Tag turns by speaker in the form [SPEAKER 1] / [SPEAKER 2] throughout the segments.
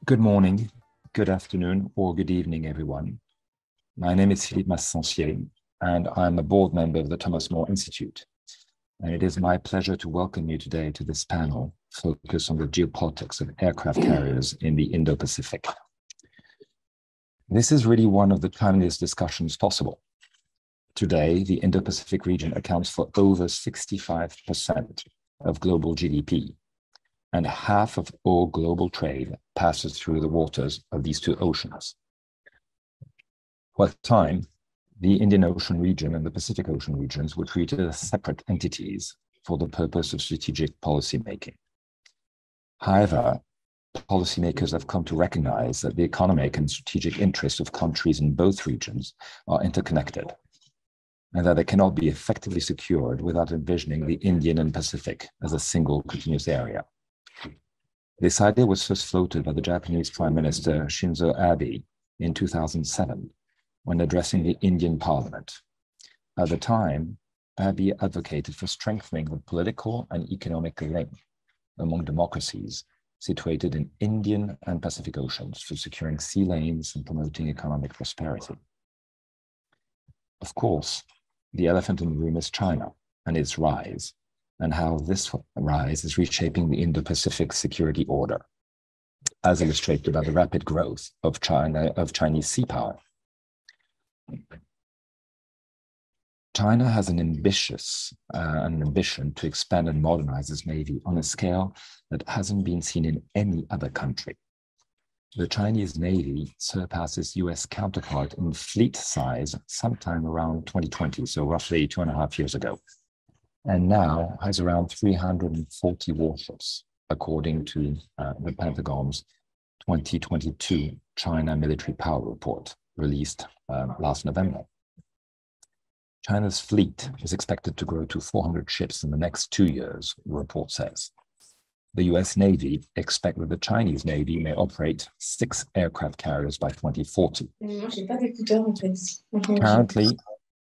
[SPEAKER 1] Good morning, good afternoon, or good evening, everyone. My name is Philippe Massancier, and I'm a board member of the Thomas More Institute. And it is my pleasure to welcome you today to this panel focused on the geopolitics of aircraft carriers in the Indo-Pacific. This is really one of the timeliest discussions possible. Today, the Indo-Pacific region accounts for over 65% of global GDP, and half of all global trade passes through the waters of these two oceans. For a time, the Indian Ocean region and the Pacific Ocean regions were treated as separate entities for the purpose of strategic policymaking. However, policymakers have come to recognize that the economic and strategic interests of countries in both regions are interconnected, and that they cannot be effectively secured without envisioning the Indian and Pacific as a single continuous area. This idea was first floated by the Japanese Prime Minister Shinzo Abe in 2007 when addressing the Indian Parliament. At the time, Abe advocated for strengthening the political and economic link among democracies situated in Indian and Pacific Oceans for securing sea lanes and promoting economic prosperity. Of course, the elephant in the room is China and its rise, and how this rise is reshaping the Indo-Pacific security order, as illustrated by the rapid growth of Chinese sea power. China has an ambition to expand and modernize its navy on a scale that hasn't been seen in any other country. The Chinese Navy surpasses US counterpart in fleet size sometime around 2020, so roughly 2.5 years ago, and now has around 340 warships, according to the Pentagon's 2022 China Military Power Report, released last November. China's fleet is expected to grow to 400 ships in the next 2 years, the report says. The US Navy expects that the Chinese Navy may operate 6 aircraft carriers by 2040. Currently,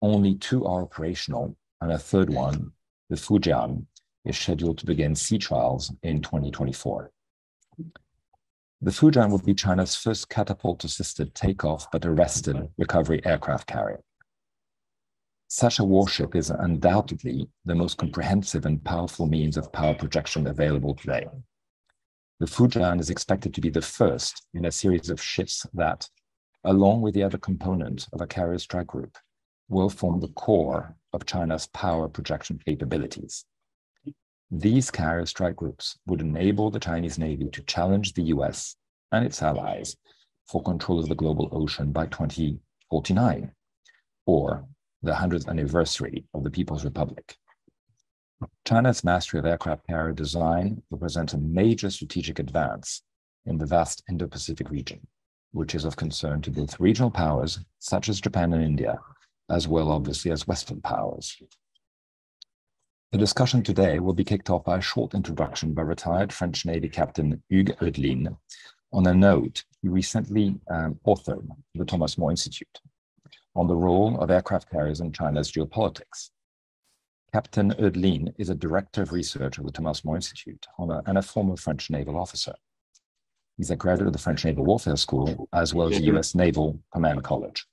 [SPEAKER 1] only 2 are operational, and a third one, the Fujian, is scheduled to begin sea trials in 2024. The Fujian would be China's first catapult-assisted takeoff but arrested recovery aircraft carrier. Such a warship is undoubtedly the most comprehensive and powerful means of power projection available today. The Fujian is expected to be the first in a series of ships that, along with the other components of a carrier strike group, will form the core of China's power projection capabilities. These carrier strike groups would enable the Chinese Navy to challenge the US and its allies for control of the global ocean by 2049, or the 100th anniversary of the People's Republic. China's mastery of aircraft carrier design represents a major strategic advance in the vast Indo-Pacific region, which is of concern to both regional powers such as Japan and India, as well, obviously, as Western powers. The discussion today will be kicked off by a short introduction by retired French Navy Captain Hugues Eudeline on a note he recently authored for the Thomas More Institute on the role of aircraft carriers in China's geopolitics. Captain Eudeline is a director of research at the Thomas More Institute and a former French naval officer. He's a graduate of the French Naval Warfare School, as well as the US Naval Command College.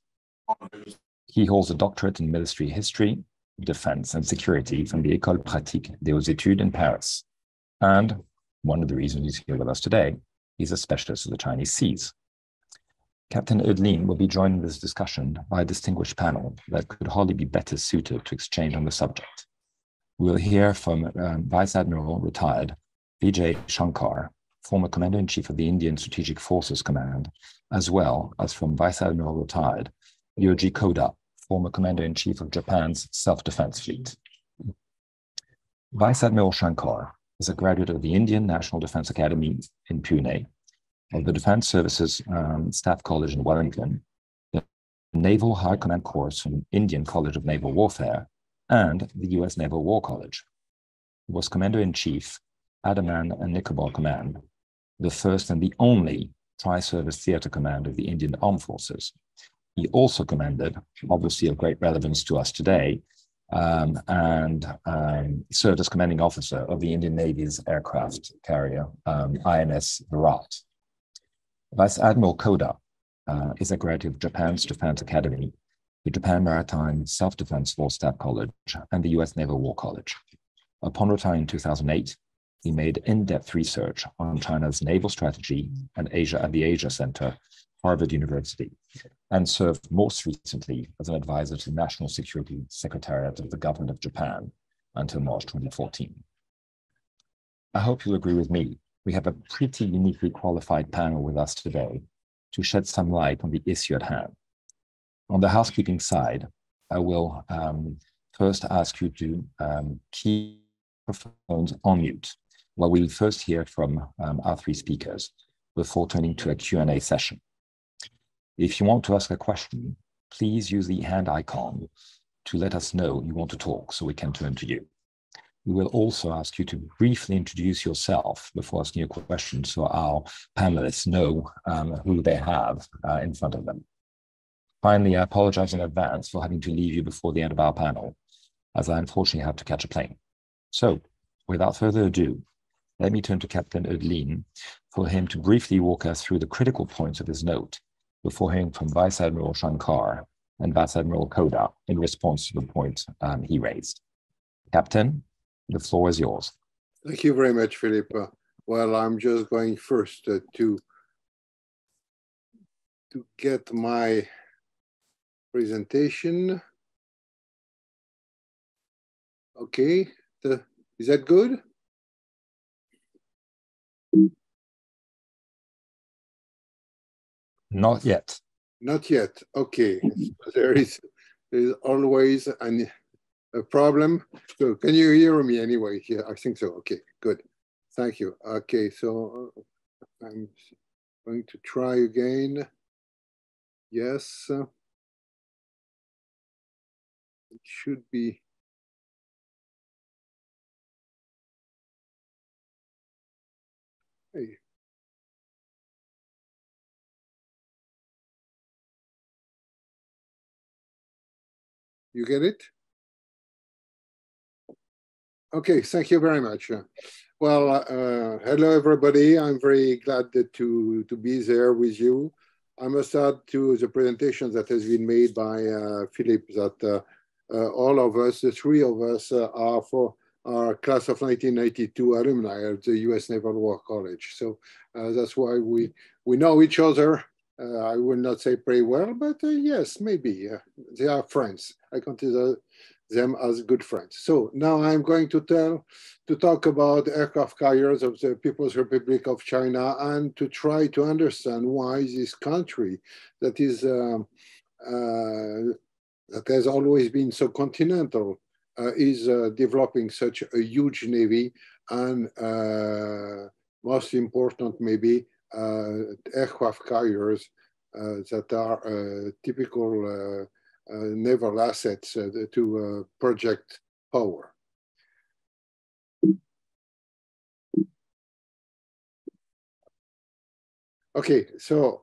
[SPEAKER 1] He holds a doctorate in military history, defense, and security from the École Pratique des Hautes Études in Paris. And one of the reasons he's here with us today, he's a specialist of the Chinese seas. Captain Eudeline will be joined in this discussion by a distinguished panel that could hardly be better suited to exchange on the subject. We'll hear from Vice Admiral retired Vijay Shankar, former Commander-in-Chief of the Indian Strategic Forces Command, as well as from Vice Admiral retired Yoji Koda, former Commander-in-Chief of Japan's self-defense fleet. Vice Admiral Shankar is a graduate of the Indian National Defense Academy in Pune, of the Defense Services Staff College in Wellington, the Naval High Command course from Indian College of Naval Warfare, and the US Naval War College. He was Commander-in-Chief, Andaman and Nicobar Command, the first and the only tri-service theater command of the Indian Armed Forces. He also commanded, obviously of great relevance to us today, and served as commanding officer of the Indian Navy's aircraft carrier, INS Viraat. Vice Admiral Koda is a graduate of Japan's Defense Academy, the Japan Maritime Self-Defense Force Staff College, and the US Naval War College. Upon retiring in 2008, he made in-depth research on China's naval strategy and the Asia Center, Harvard University, and served most recently as an advisor to the National Security Secretariat of the Government of Japan until March 2014. I hope you'll agree with me. We have a pretty uniquely qualified panel with us today to shed some light on the issue at hand. On the housekeeping side, I will first ask you to keep your phones on mute while we first hear from our three speakers before turning to a Q&A session. If you want to ask a question, please use the hand icon to let us know you want to talk so we can turn to you. We will also ask you to briefly introduce yourself before asking your question so our panelists know who they have in front of them. Finally, I apologize in advance for having to leave you before the end of our panel, as I unfortunately have to catch a plane. So, without further ado, let me turn to Captain Eudeline for him to briefly walk us through the critical points of his note before hearing from Vice Admiral Shankar and Vice Admiral Koda in response to the point he raised. Captain, the floor is yours.
[SPEAKER 2] Thank you very much, Philippe. Well, I'm just going first to get my presentation. Okay, is that good?
[SPEAKER 1] Not yet.
[SPEAKER 2] Not yet. Okay, there is always a problem. So can you hear me anyway? Yeah, I think so. Okay, good. Thank you. Okay, so I'm going to try again. Yes. It should be. Hey. You get it? Okay, thank you very much. Well, hello everybody. I'm very glad to be there with you. I must add to the presentation that has been made by Philippe that all of us, the three of us, are for our class of 1992 alumni of the US Naval War College. So that's why we know each other. I will not say pretty well, but yes, maybe. They are friends. I consider them as good friends. So now I'm going to talk about aircraft carriers of the People's Republic of China and to try to understand why this country that is that has always been so continental is developing such a huge navy and most important maybe aircraft carriers that are typical naval assets to project power. Okay, so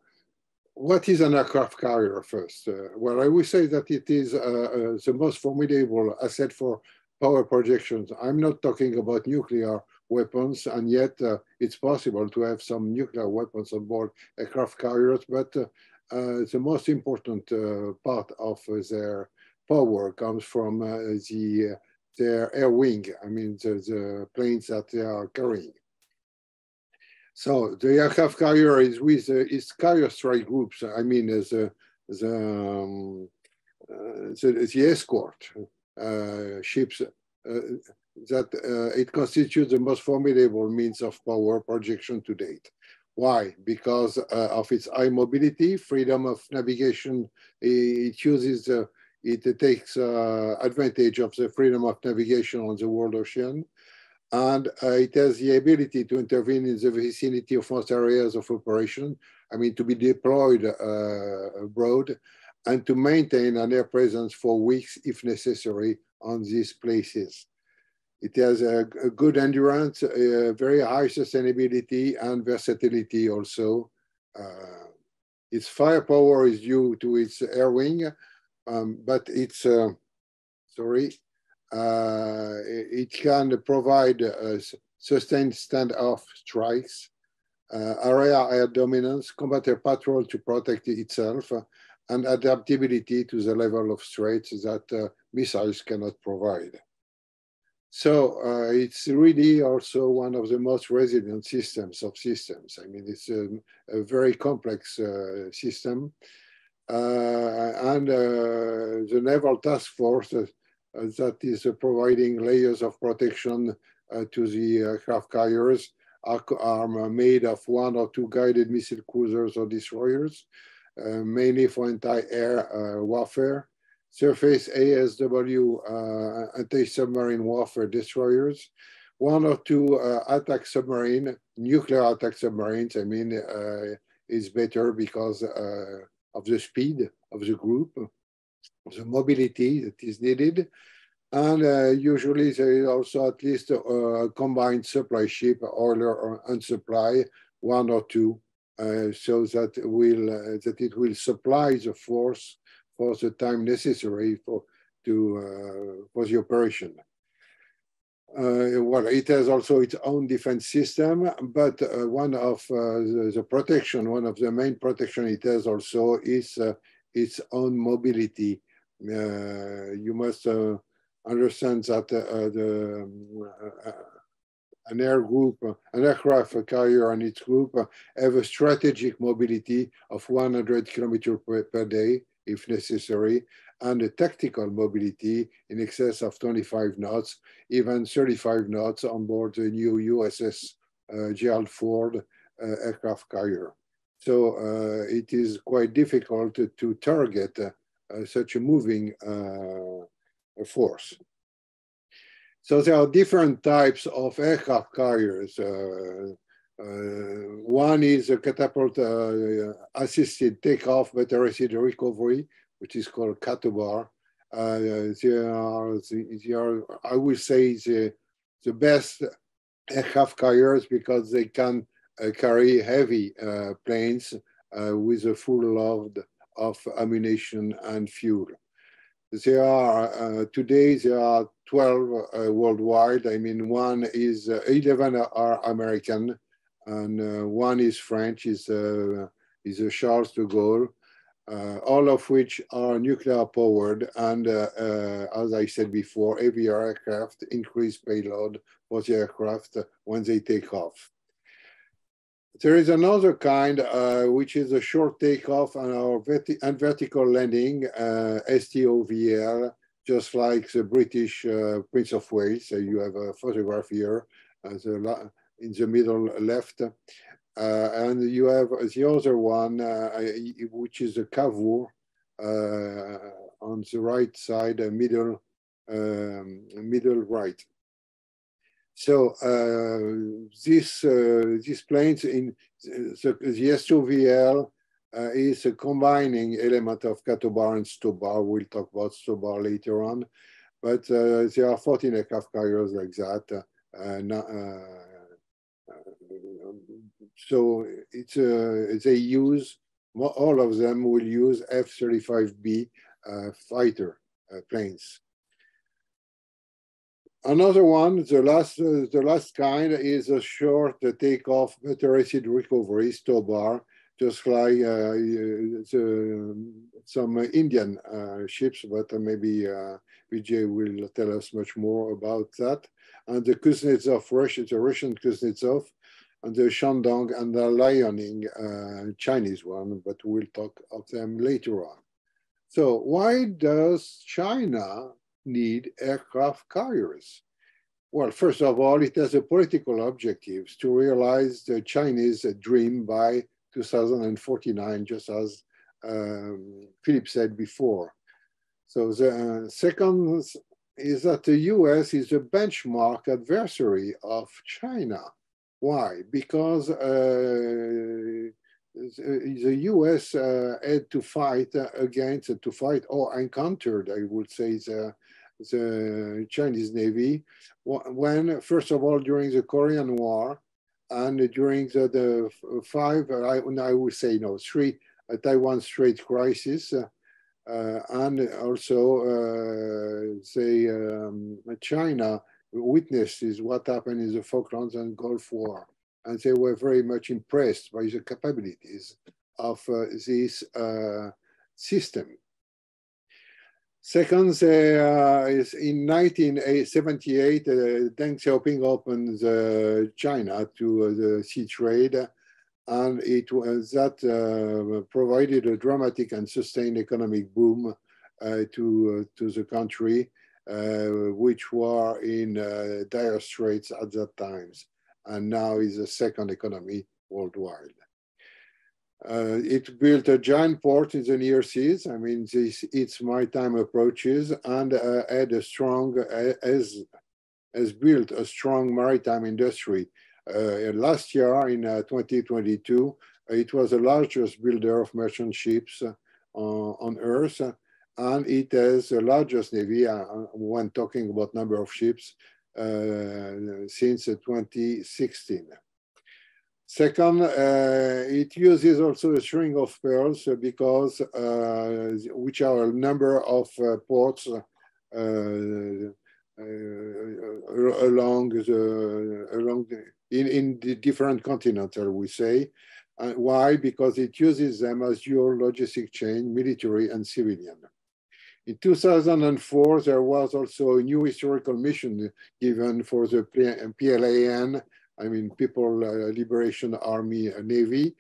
[SPEAKER 2] what is an aircraft carrier first? Well, I would say that it is the most formidable asset for power projections. I'm not talking about nuclear weapons, and yet it's possible to have some nuclear weapons on board aircraft carriers, but the most important part of their power comes from their air wing, I mean, the planes that they are carrying. So the aircraft carrier is with its carrier strike groups, I mean, the escort ships, that it constitutes the most formidable means of power projection to date. Why? Because of its high mobility, freedom of navigation. It takes advantage of the freedom of navigation on the world ocean. And it has the ability to intervene in the vicinity of most areas of operation. I mean, to be deployed abroad and to maintain an air presence for weeks if necessary on these places. It has a good endurance, very high sustainability and versatility also. Its firepower is due to its air wing, but it's, it can provide sustained standoff strikes area air dominance, combat air patrol to protect itself, and adaptability to the level of threats that missiles cannot provide. So it's really also one of the most resilient systems of systems. I mean, it's a very complex system. And the Naval Task Force that is providing layers of protection to the aircraft carriers are made of 1 or 2 guided missile cruisers or destroyers, mainly for anti-air warfare, surface ASW anti-submarine warfare destroyers, 1 or 2 attack submarine, nuclear attack submarines, I mean, is better because of the speed of the group, the mobility that is needed. And usually there is also at least a combined supply ship, oiler and supply, 1 or 2, so that it will supply the force for the time necessary for the operation. Well, it has also its own defense system, but one of the main protection it has also is its own mobility. You must understand that an aircraft carrier and its group have a strategic mobility of 100 kilometers per day, if necessary, and a tactical mobility in excess of 25 knots, even 35 knots on board the new USS Gerald Ford aircraft carrier. So it is quite difficult to target such a moving force. So there are different types of aircraft carriers. One is a catapult assisted takeoff but arrested recovery, which is called CATOBAR. They are, I would say, the best aircraft carriers because they can carry heavy planes with a full load of ammunition and fuel. There are, today, there are 12 worldwide. I mean, 11 are American, and 1 is French, is a Charles de Gaulle, all of which are nuclear powered. And as I said before, every aircraft increase payload for the aircraft when they take off. There is another kind, which is a short takeoff and vertical landing, STOVL, just like the British Prince of Wales. So you have a photograph here in the middle left. And you have the other one, which is a Cavour on the right side, middle right. So these planes in the SOVL is a combining element of CATOBAR and STOBAR. We'll talk about STOBAR later on, but there are 14 aircraft carriers like that. So they use, all of them will use F-35B fighter planes. Another one, the last kind is a short takeoff but arrested recovery, STOBAR, just like some Indian ships, but maybe Vijay will tell us much more about that. And the Kuznetsov, the Russian Kuznetsov, and the Shandong and the Liaoning Chinese one, but we'll talk of them later on. So why does China need aircraft carriers? Well, first of all, it has a political objectives to realize the Chinese dream by 2049, just as Philip said before. So the second is that the US is a benchmark adversary of China. Why? Because the US had to fight or encountered, I would say, the Chinese Navy when, first of all, during the Korean War and during the three Taiwan Strait crisis, and also China witnesses what happened in the Falklands and Gulf War. and they were very much impressed by the capabilities of this system. Second, is in 1978, Deng Xiaoping opened China to the sea trade, and it was that provided a dramatic and sustained economic boom to the country, which were in dire straits at that times, and now is the second economy worldwide. It built a giant port in the near seas. I mean, its maritime approaches, and had a strong, has built a strong maritime industry. Last year, in 2022, it was the largest builder of merchant ships on Earth, and it has the largest navy, when talking about number of ships, since 2016. Second, it uses also a string of pearls because which are a number of ports in the different continents, I would say. Why? Because it uses them as dual logistic chain, military and civilian. In 2004, there was also a new historical mission given for the PLAN, I mean, People Liberation Army Navy,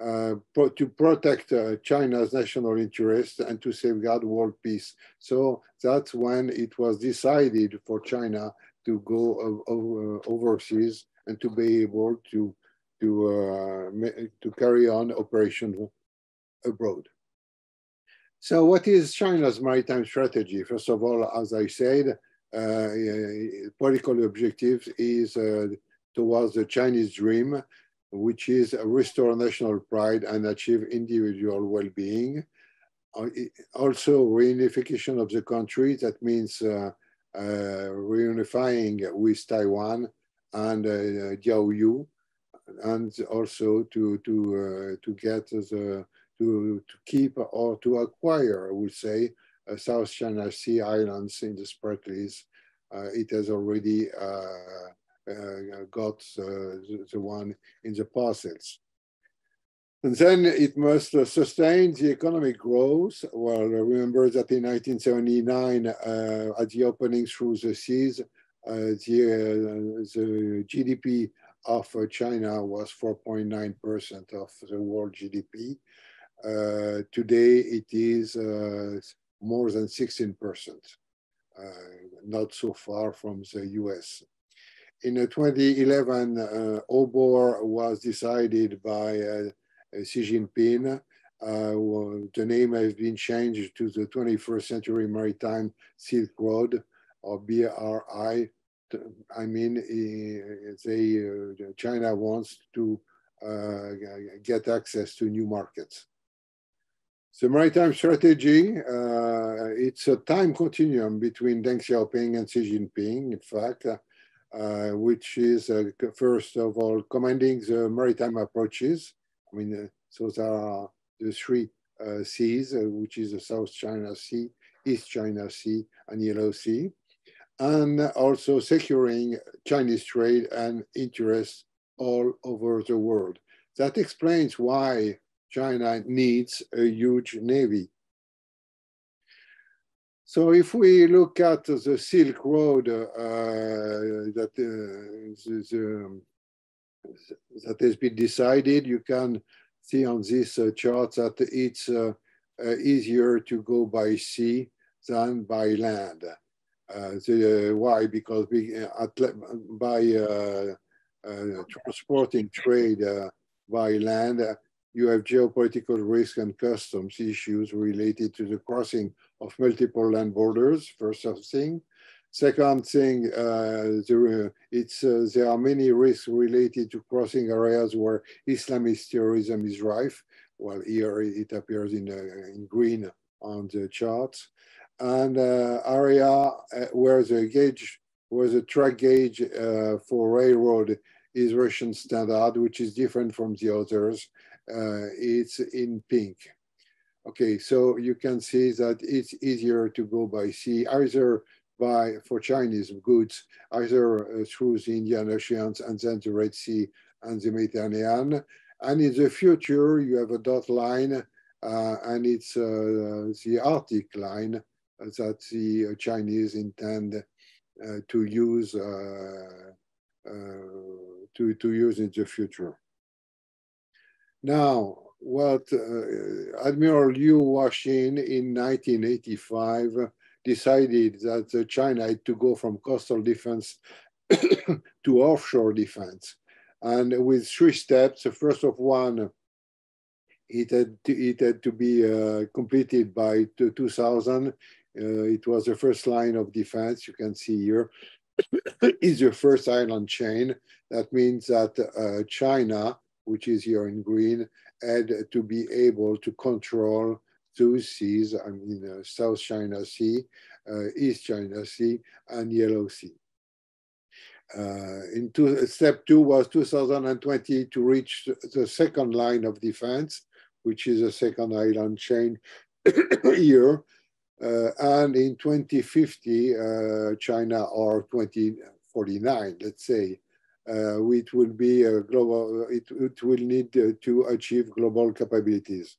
[SPEAKER 2] to protect China's national interest and to safeguard world peace. So that's when it was decided for China to go overseas and to be able to carry on operations abroad. So what is China's maritime strategy? First of all, as I said, political objectives is towards the Chinese dream, which is restore national pride and achieve individual well-being. Also, reunification of the country, that means reunifying with Taiwan and Diaoyu, and also to keep or to acquire, I would say, South China Sea islands in the Spratleys. It has already got the one in the parcels. And then it must sustain the economic growth. Well, remember that in 1979, at the opening through the seas, the GDP of China was 4.9% of the world GDP. Today, it is more than 16%, not so far from the US. In 2011, OBOR was decided by Xi Jinping. The name has been changed to the 21st Century Maritime Silk Road, or BRI. I mean, China wants to get access to new markets. The maritime strategy, it's a time continuum between Deng Xiaoping and Xi Jinping, in fact, which is, first of all, commanding the maritime approaches. I mean, so there are the three seas, which is the South China Sea, East China Sea, and Yellow Sea, and also securing Chinese trade and interests all over the world. That explains why China needs a huge navy. So if we look at the Silk Road that has been decided, you can see on this chart that it's easier to go by sea than by land. Why? Because by transporting trade by land, you have geopolitical risk and customs issues related to the crossing of multiple land borders, first thing. Second thing, there are many risks related to crossing areas where Islamist terrorism is rife. Well, here it appears in green on the charts. And area where the track gauge for railroad is Russian standard, which is different from the others. It's in pink. Okay, so you can see that it's easier to go by sea, either for Chinese goods, either through the Indian Ocean and then the Red Sea and the Mediterranean. And in the future, you have a dot line, and it's the Arctic line that the Chinese intend to use to use in the future. Now, what Admiral Liu Waxin in 1985 decided that China had to go from coastal defense to offshore defense. And with 3 steps, the first of one, it had to be completed by 2000. It was the first line of defense, you can see here, is the first island chain. That means that China, which is here in green, had to be able to control those seas, I mean, South China Sea, East China Sea, and Yellow Sea. Step 2 was 2020 to reach the second line of defense, which is a second island chain here. And in 2050, China, or 2049, let's say, it will be a global, it will need to achieve global capabilities.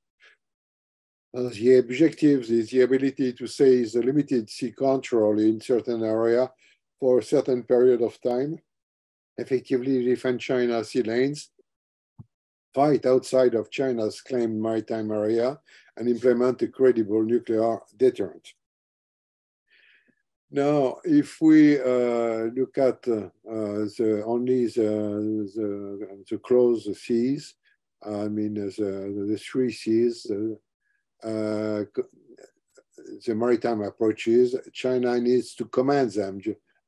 [SPEAKER 2] The objectives is the ability to seize a limited sea control in certain area for a certain period of time, effectively defend China's sea lanes, fight outside of China's claimed maritime area, and implement a credible nuclear deterrent. Now, if we look at only the closed seas, I mean the 3 seas, the maritime approaches, China needs to command them.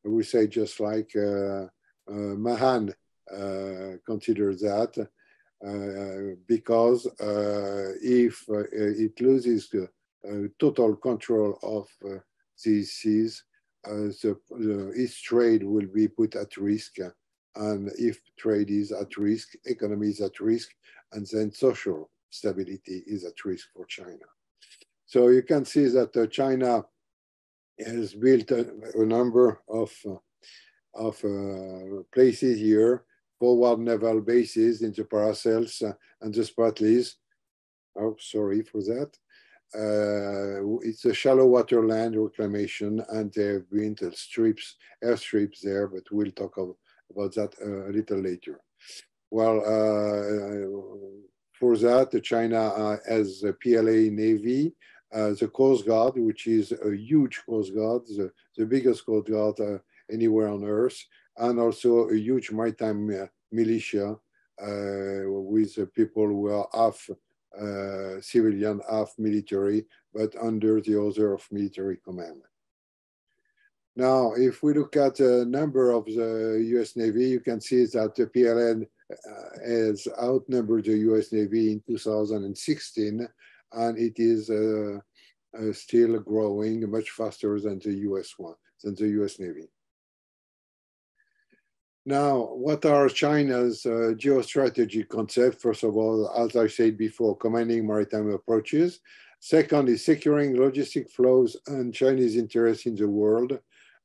[SPEAKER 2] We say just like Mahan considers that, because if it loses total control of these seas, its trade will be put at risk. And if trade is at risk, economy is at risk, and then social stability is at risk for China. So you can see that China has built a number of places here, forward naval bases in the Paracels and the Spratlys. Oh, sorry for that. It's a shallow water land reclamation, and there have been airstrips there, but we'll talk about that a little later. Well, for that, China has a PLA Navy, the Coast Guard, which is a huge Coast Guard, the biggest Coast Guard anywhere on Earth, and also a huge maritime militia with people who are half civilian, half military, but under the order of military command. Now, if we look at the number of the US Navy, you can see that the PLN has outnumbered the US Navy in 2016, and it is still growing much faster than the US Navy. Now, what are China's geostrategy concepts? First of all, as I said before, commanding maritime approaches. Second is securing logistic flows and Chinese interests in the world.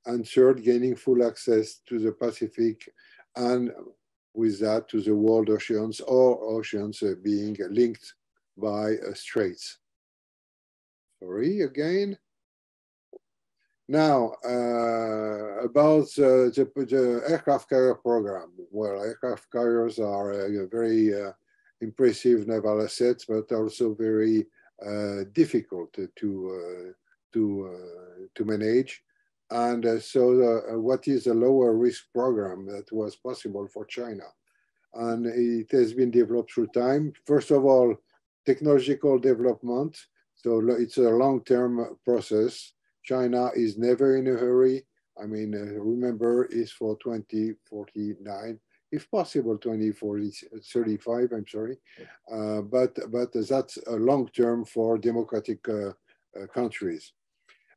[SPEAKER 2] And third, gaining full access to the Pacific, and with that to the world oceans, or oceans being linked by straits. Sorry, again. Now, about the aircraft carrier program. Well, aircraft carriers are a very impressive naval assets, but also very difficult to manage. And so what is a lower risk program that was possible for China? And it has been developed through time. First of all, technological development. So it's a long-term process. China is never in a hurry. I mean, remember, it's for 2049, if possible, 2035, I'm sorry. But that's a long-term for democratic countries.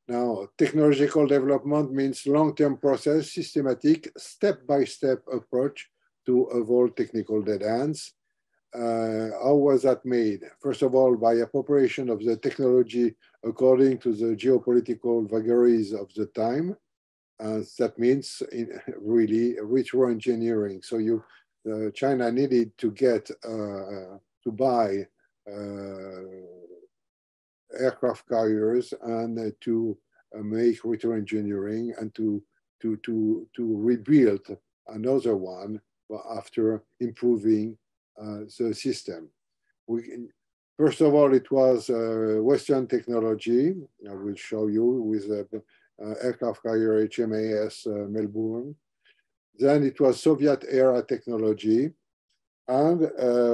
[SPEAKER 2] Now, technological development means long-term process, systematic, step-by-step approach to avoid technical dead ends. How was that made? First of all, by appropriation of the technology according to the geopolitical vagaries of the time. That means really retro-engineering. So you China needed to get to buy aircraft carriers and to make return engineering and to rebuild another one after improving the system. First of all, it was Western technology. I will show you with aircraft carrier HMAS Melbourne. Then it was Soviet era technology. And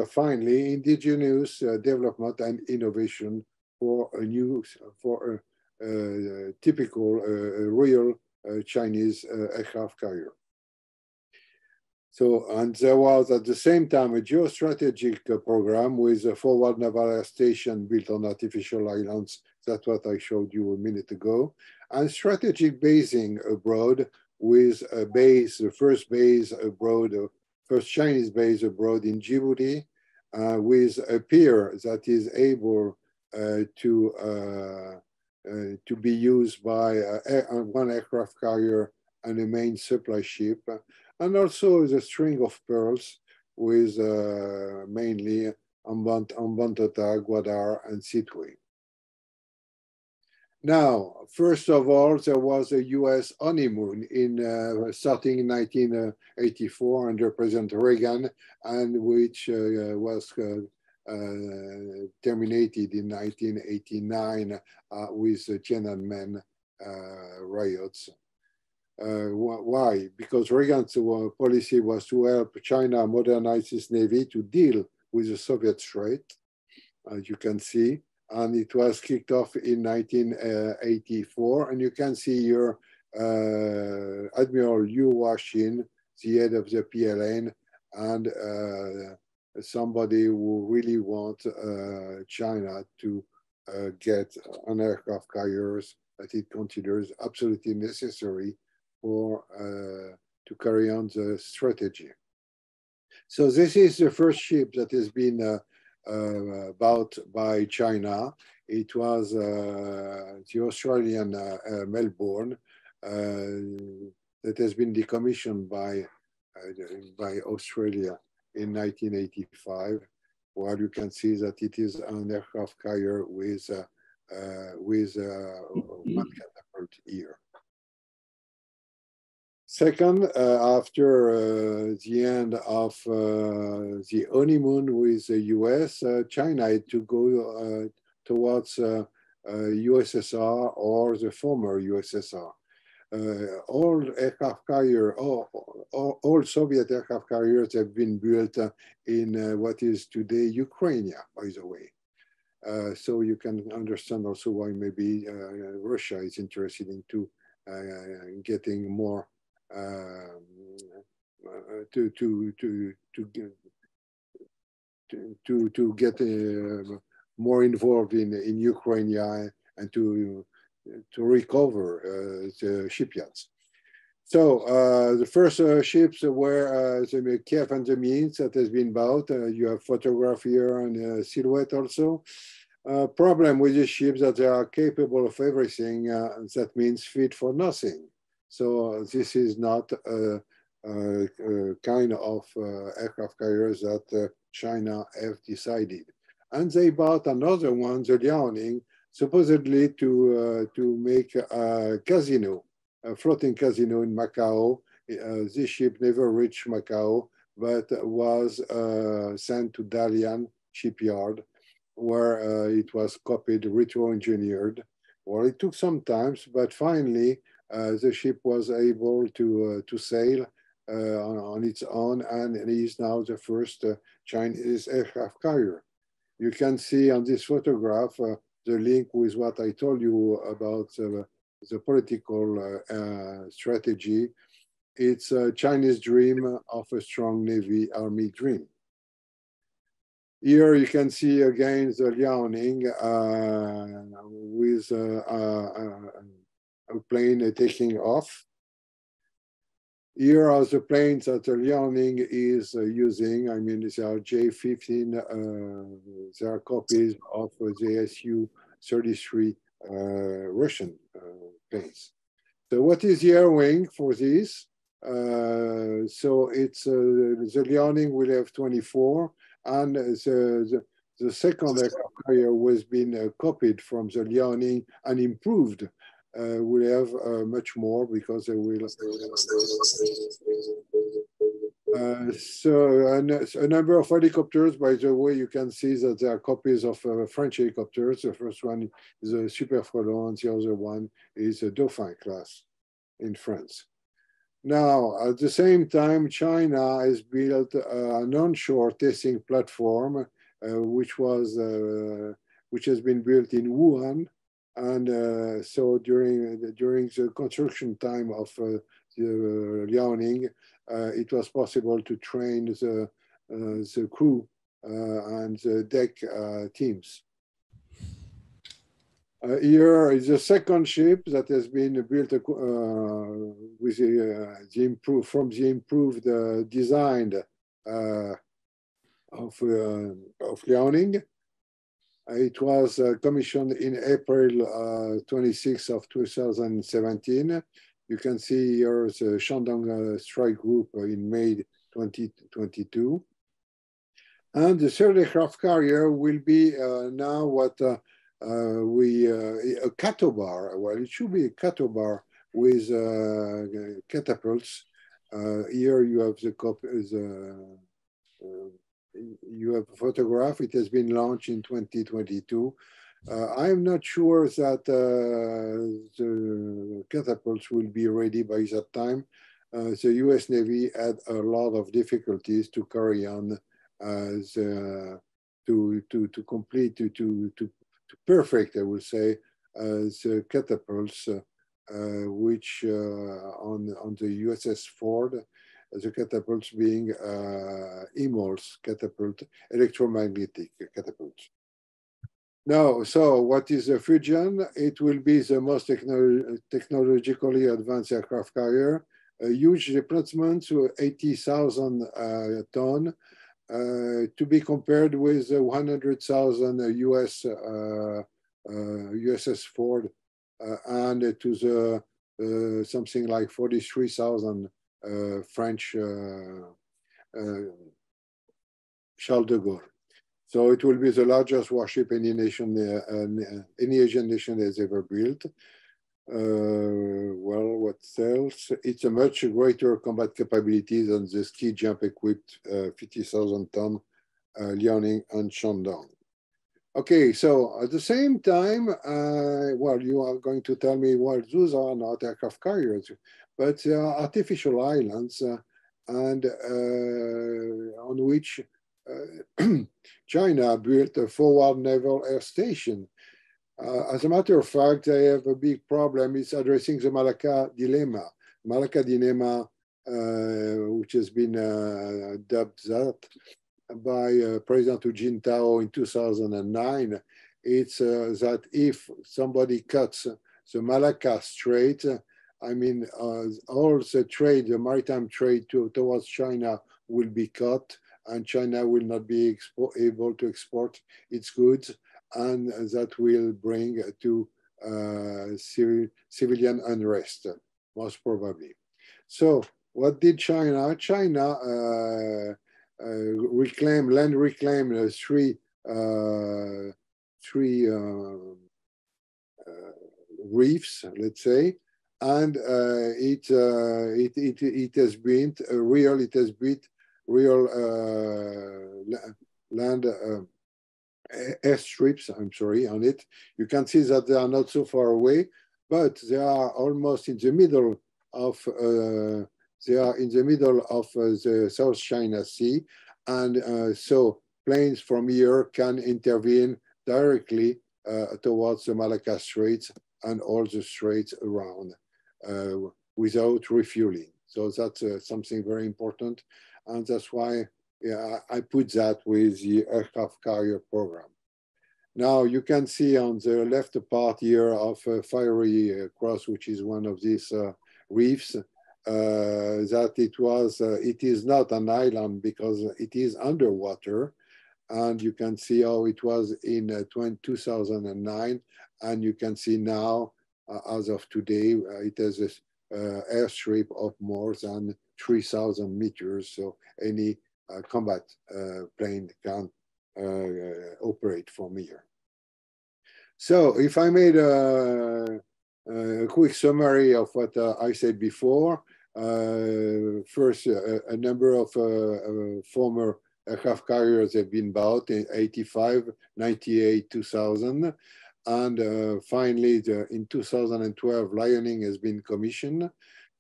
[SPEAKER 2] finally, indigenous development and innovation for a new, for a typical, real Chinese aircraft carrier. So, and there was at the same time a geostrategic program with a forward naval air station built on artificial islands. That's what I showed you a minute ago. And strategic basing abroad with a base, the first base abroad, first Chinese base abroad in Djibouti, with a pier that is able to be used by one aircraft carrier and a main supply ship, and also the string of pearls with mainly Ambantota, Gwadar, and Sitwe. Now, first of all, there was a US honeymoon starting in 1984 under President Reagan, and which was terminated in 1989 with the Tiananmen riots. Why? Because Reagan's policy was to help China modernize its navy to deal with the Soviet threat, as you can see. And it was kicked off in 1984. And you can see here Admiral Liu Huaxin, the head of the PLN, and somebody who really wants China to get an aircraft carriers that it considers absolutely necessary for to carry on the strategy. So this is the first ship that has been bought by China. It was the Australian Melbourne that has been decommissioned by Australia in 1985. Well, you can see that it is an aircraft carrier with one catapult here. Second, after the end of the honeymoon with the US, China had to go towards USSR or the former USSR. All aircraft carrier, all Soviet aircraft carriers have been built in what is today Ukraine, by the way. So you can understand also why maybe Russia is interested into getting more to get more involved in Ukraine and to recover the shipyards. So the first ships were the Kiev and the Minsk that has been bought. You have photograph here and silhouette also. Problem with these ships that they are capable of everything. That means fit for nothing. So this is not a kind of aircraft carriers that China have decided. And they bought another one, the Liaoning, supposedly to make a casino, a floating casino in Macau. This ship never reached Macau, but was sent to Dalian shipyard, where it was copied, retro-engineered. Well, it took some time, but finally, the ship was able to sail on its own, and it is now the first Chinese aircraft carrier. You can see on this photograph the link with what I told you about the political strategy. It's a Chinese dream of a strong Navy Army dream. Here you can see again the Liaoning with a plane taking off. Here are the planes that the Liaoning is using. I mean, these are J-15. There are copies of the Su-33 Russian planes. So what is the air wing for this? So it's the Liaoning will have 24, and the second aircraft carrier was been copied from the Liaoning and improved. Will have much more because they will. So a number of helicopters, by the way, you can see that there are copies of French helicopters. The first one is a Super Frelon, and the other one is a Dauphin class in France. Now, at the same time, China has built an onshore testing platform, which has been built in Wuhan. And so during the construction time of the Liaoning, it was possible to train the crew and the deck teams. Here is the second ship that has been built with the improved design of Liaoning. It was commissioned in April 26th of 2017. You can see here the Shandong strike group in May 2022. And the third aircraft carrier will be now what a catobar. Well, it should be a catobar with catapults. Here you have you have a photograph. It has been launched in 2022. I am not sure that the catapults will be ready by that time. The US Navy had a lot of difficulties to carry on to complete, to perfect, I would say, the catapults, which on the USS Ford, the catapults being EMOLS catapult, electromagnetic catapults. Now, so what is the Fujian? It will be the most technologically advanced aircraft carrier, a huge deployment to 80,000 tons, to be compared with 100,000 US USS Ford, and to the something like 43,000 French Charles de Gaulle. So it will be the largest warship any nation, any Asian nation has ever built. Well, what else? It's a much greater combat capability than the ski jump equipped 50,000 ton Liaoning and Shandong. Okay, so at the same time, well, you are going to tell me, well, those are not aircraft carriers, but they are artificial islands and on which China built a forward naval air station. As a matter of fact, I have a big problem. It's addressing the Malacca dilemma. Malacca dilemma, which has been dubbed that by President Hu Jintao in 2009. It's that if somebody cuts the Malacca Strait, I mean, all the trade, the maritime trade towards China will be cut, and China will not be able to export its goods, and that will bring to civilian unrest, most probably. So what did China? China land reclaim three reefs, let's say, and it has been real land airstrips, I'm sorry, on it. You can see that they are not so far away, but they are almost in the middle of the South China Sea, and so planes from here can intervene directly towards the Malacca Straits and all the straits around without refueling. So that's something very important, and that's why I put that with the aircraft carrier program. Now you can see on the left part here of Fiery Cross, which is one of these reefs, that it is not an island because it is underwater. And you can see how it was in 2009. And you can see now, as of today, it has airstrip of more than 3,000 meters. So any combat plane can operate from here. So if I made a quick summary of what I said before, first, a number of former aircraft carriers have been bought in 85, 98, 2000. And finally, in 2012, Liaoning has been commissioned.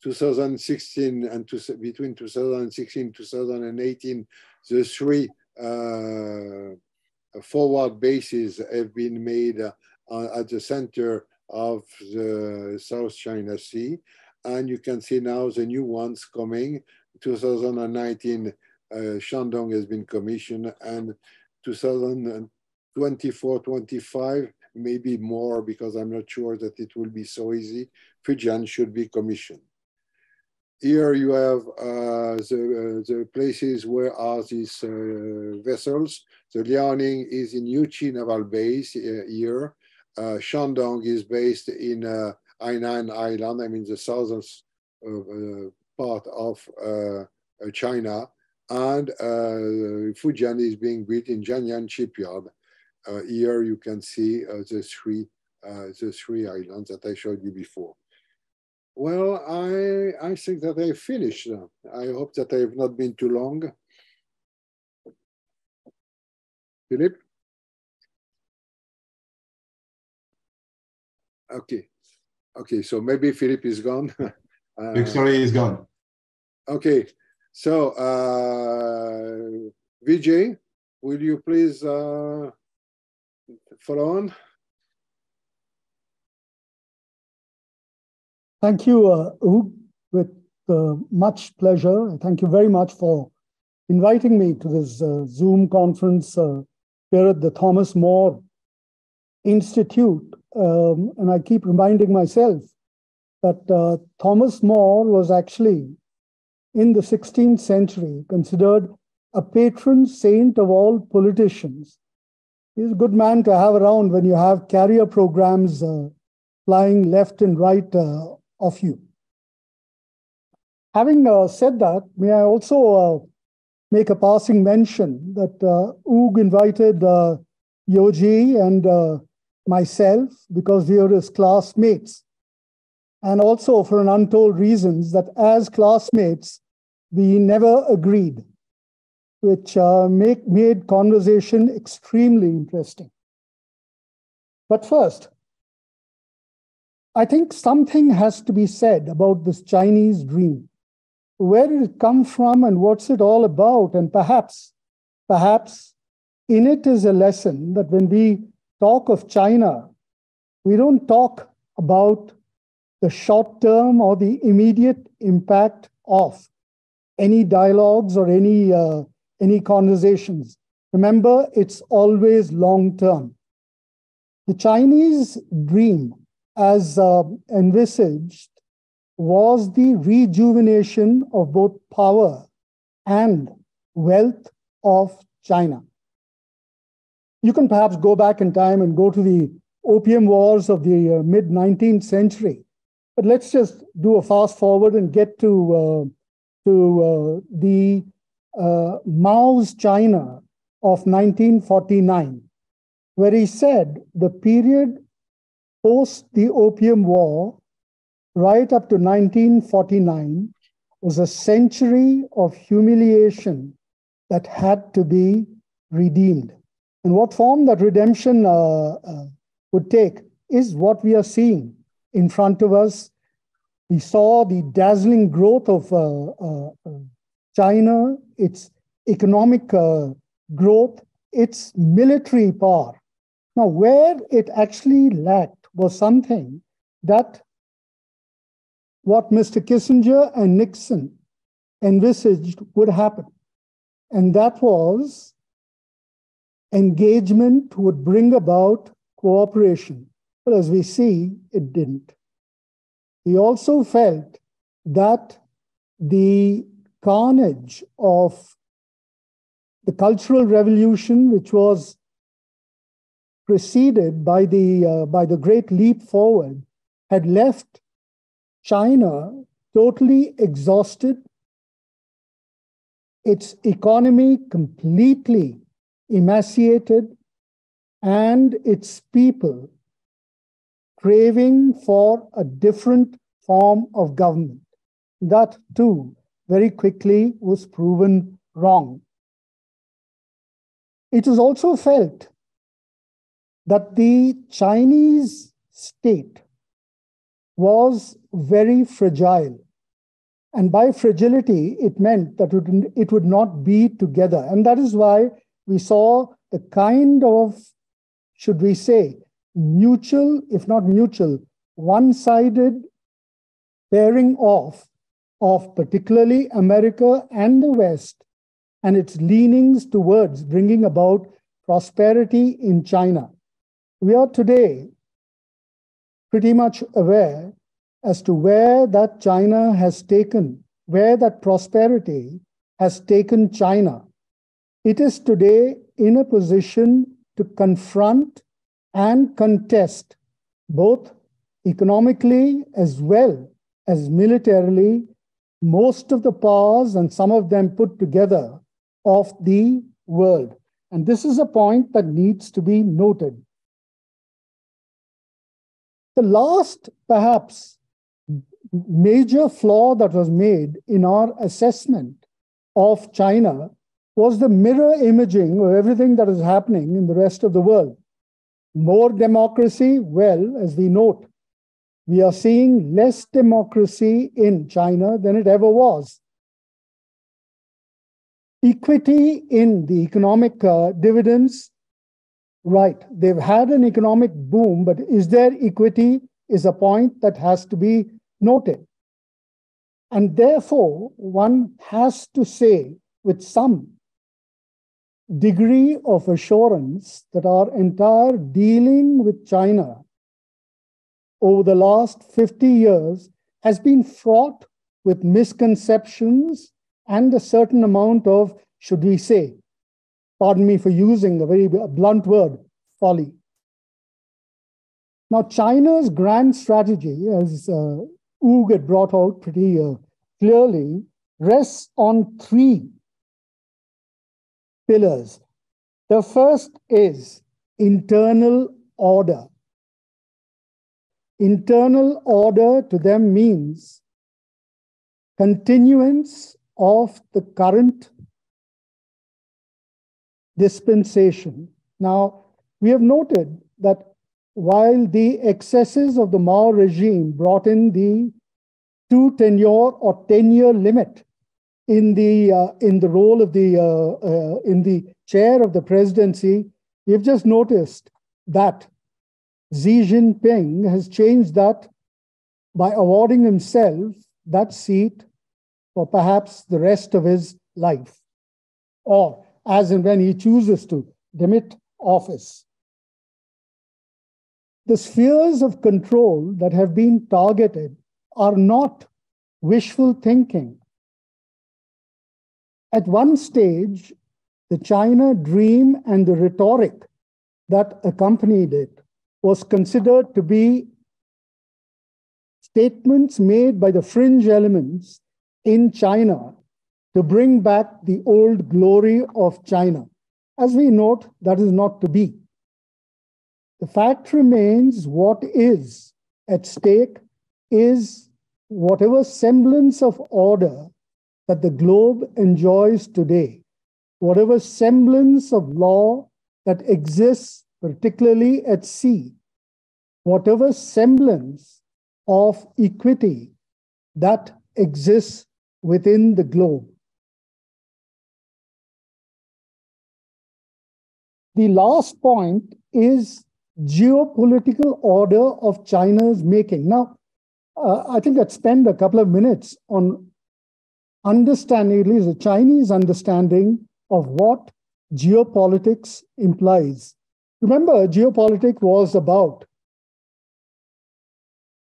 [SPEAKER 2] 2016 and between 2016 and 2018, the three forward bases have been made at the center of the South China Sea. And you can see now the new ones coming. 2019, Shandong has been commissioned, and 2024, 25, maybe more, because I'm not sure that it will be so easy. Fujian should be commissioned. Here you have the places where are these vessels. The Liaoning is in Yuqi Naval Base here. Shandong is based in Hainan Island, I mean the southern part of China. And Fujian is being built in Jiangyan Shipyard. Here you can see the three islands that I showed you before. Well, I think that I finished. I hope that I have not been too long. Philippe? Okay, so maybe Philippe is gone.
[SPEAKER 3] Sorry, he's gone.
[SPEAKER 2] Okay, so Vijay, will you please follow on?
[SPEAKER 4] Thank you, Hugues, with much pleasure. Thank you very much for inviting me to this Zoom conference here at the Thomas More Institute. And I keep reminding myself that Thomas More was actually, in the 16th century, considered a patron saint of all politicians. He's a good man to have around when you have carrier programs flying left and right of you. Having said that, may I also make a passing mention that Hugues invited Yoji and myself because we were his classmates, and also for an untold reasons that as classmates, we never agreed, which made conversation extremely interesting. But first, I think something has to be said about this Chinese dream. Where did it come from and what's it all about? And perhaps in it is a lesson that when we talk of China, we don't talk about the short term or the immediate impact of any dialogues or any conversations. Remember, it's always long term. The Chinese dream, as envisaged, was the rejuvenation of both power and wealth of China. You can perhaps go back in time and go to the Opium Wars of the mid-19th century, but let's just do a fast forward and get to the Mao's China of 1949, where he said the period post the Opium War, right up to 1949, was a century of humiliation that had to be redeemed. And what form that redemption would take is what we are seeing in front of us. We saw the dazzling growth of China, its economic growth, its military power. Now, where it actually lacked was something that what Mr. Kissinger and Nixon envisaged would happen. And that was engagement would bring about cooperation. But as we see, it didn't. He also felt that the carnage of the Cultural Revolution, which was preceded by the Great Leap Forward, had left China totally exhausted, its economy completely emaciated, and its people craving for a different form of government. That too very quickly was proven wrong. It is also felt that the Chinese state was very fragile. And by fragility, it meant that it would not be together. And that is why we saw the kind of, should we say, mutual, if not mutual, one-sided pairing off of particularly America and the West and its leanings towards bringing about prosperity in China. We are today pretty much aware as to where that China has taken, where that prosperity has taken China. It is today in a position to confront and contest both economically as well as militarily most of the powers, and some of them put together, of the world. And this is a point that needs to be noted. The last, perhaps, major flaw that was made in our assessment of China was the mirror imaging of everything that is happening in the rest of the world. More democracy, well, as we note, we are seeing less democracy in China than it ever was. Equity in the economic dividends, right, they've had an economic boom, but is there equity is a point that has to be noted. And therefore, one has to say with some degree of assurance that our entire dealing with China over the last 50 years has been fraught with misconceptions and a certain amount of, should we say, pardon me for using a very blunt word, folly. Now, China's grand strategy, as Hugues had brought out pretty clearly, rests on three pillars. The first is internal order. Internal order to them means continuance of the current dispensation. Now, we have noted that while the excesses of the Mao regime brought in the 2 tenure or 10-year limit in the role of in the chair of the presidency, we've just noticed that Xi Jinping has changed that by awarding himself that seat for perhaps the rest of his life, or as and when he chooses to demit office. The spheres of control that have been targeted are not wishful thinking. At one stage, the China dream and the rhetoric that accompanied it was considered to be statements made by the fringe elements in China to bring back the old glory of China. As we note, that is not to be. The fact remains, what is at stake is whatever semblance of order that the globe enjoys today, whatever semblance of law that exists, particularly at sea, whatever semblance of equity that exists within the globe. The last point is geopolitical order of China's making. Now, I think I'd spend a couple of minutes on understanding, at least the Chinese understanding of what geopolitics implies. Remember, geopolitics was about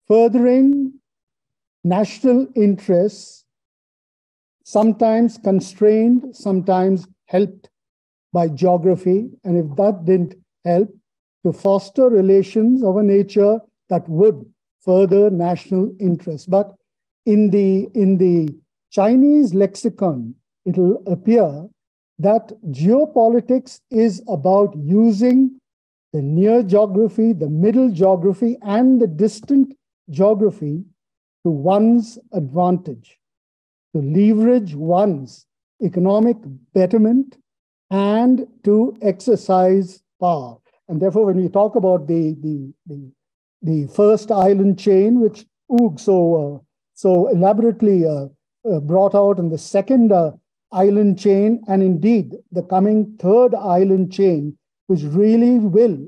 [SPEAKER 4] furthering national interests, sometimes constrained, sometimes helped by geography, and if that didn't help, to foster relations of a nature that would further national interest. But in the Chinese lexicon, it'll appear that geopolitics is about using the near geography, the middle geography, and the distant geography to one's advantage, to leverage one's economic betterment and to exercise power. And therefore, when we talk about the first island chain, which Hugues so elaborately brought out, and the second island chain, and indeed the coming third island chain, which really will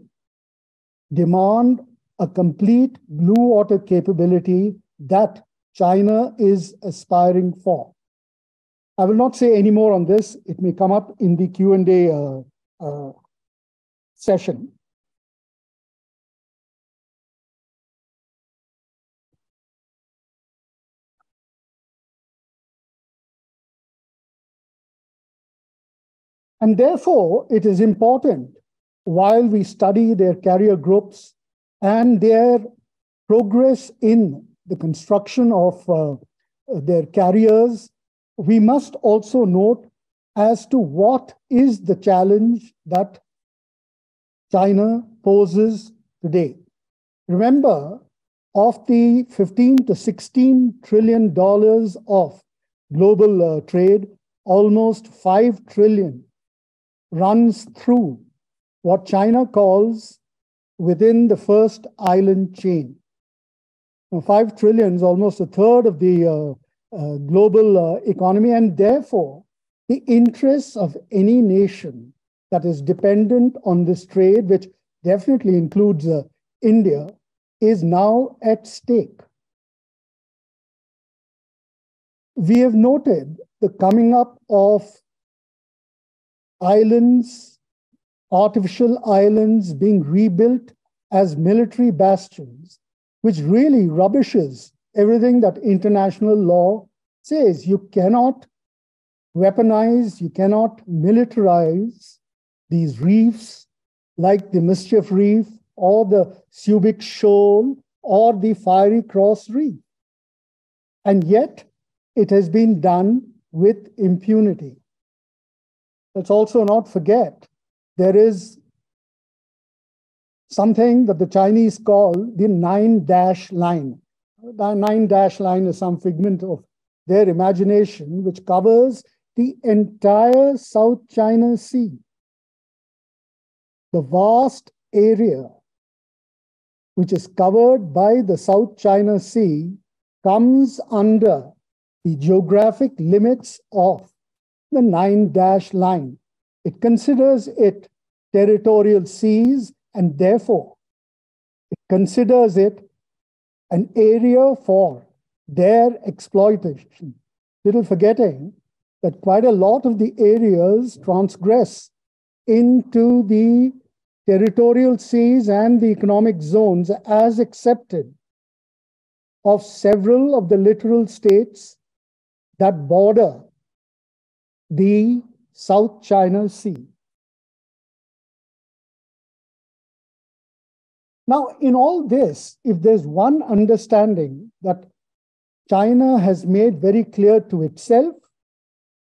[SPEAKER 4] demand a complete blue water capability that China is aspiring for. I will not say any more on this. It may come up in the Q&A session. And therefore, it is important, while we study their carrier groups and their progress in the construction of their carriers, we must also note as to what is the challenge that China poses today. Remember, of the $15 to $16 trillion of global trade, almost $5 trillion runs through what China calls within the first island chain. Now, $5 trillion is almost a third of the global economy, and therefore the interests of any nation that is dependent on this trade, which definitely includes India, is now at stake. We have noted the coming up of islands, artificial islands being rebuilt as military bastions, which really rubbishes everything that international law says. You cannot weaponize, you cannot militarize these reefs like the Mischief Reef or the Subic Shoal or the Fiery Cross Reef. And yet, it has been done with impunity. Let's also not forget, there is something that the Chinese call the 9-dash line. The 9-dash line is some figment of their imagination, which covers the entire South China Sea. The vast area which is covered by the South China Sea comes under the geographic limits of the 9-dash line. It considers it territorial seas, and therefore it considers it an area for their exploitation, little forgetting that quite a lot of the areas transgress into the territorial seas and the economic zones as accepted of several of the littoral states that border the South China Sea. Now, in all this, if there's one understanding that China has made very clear to itself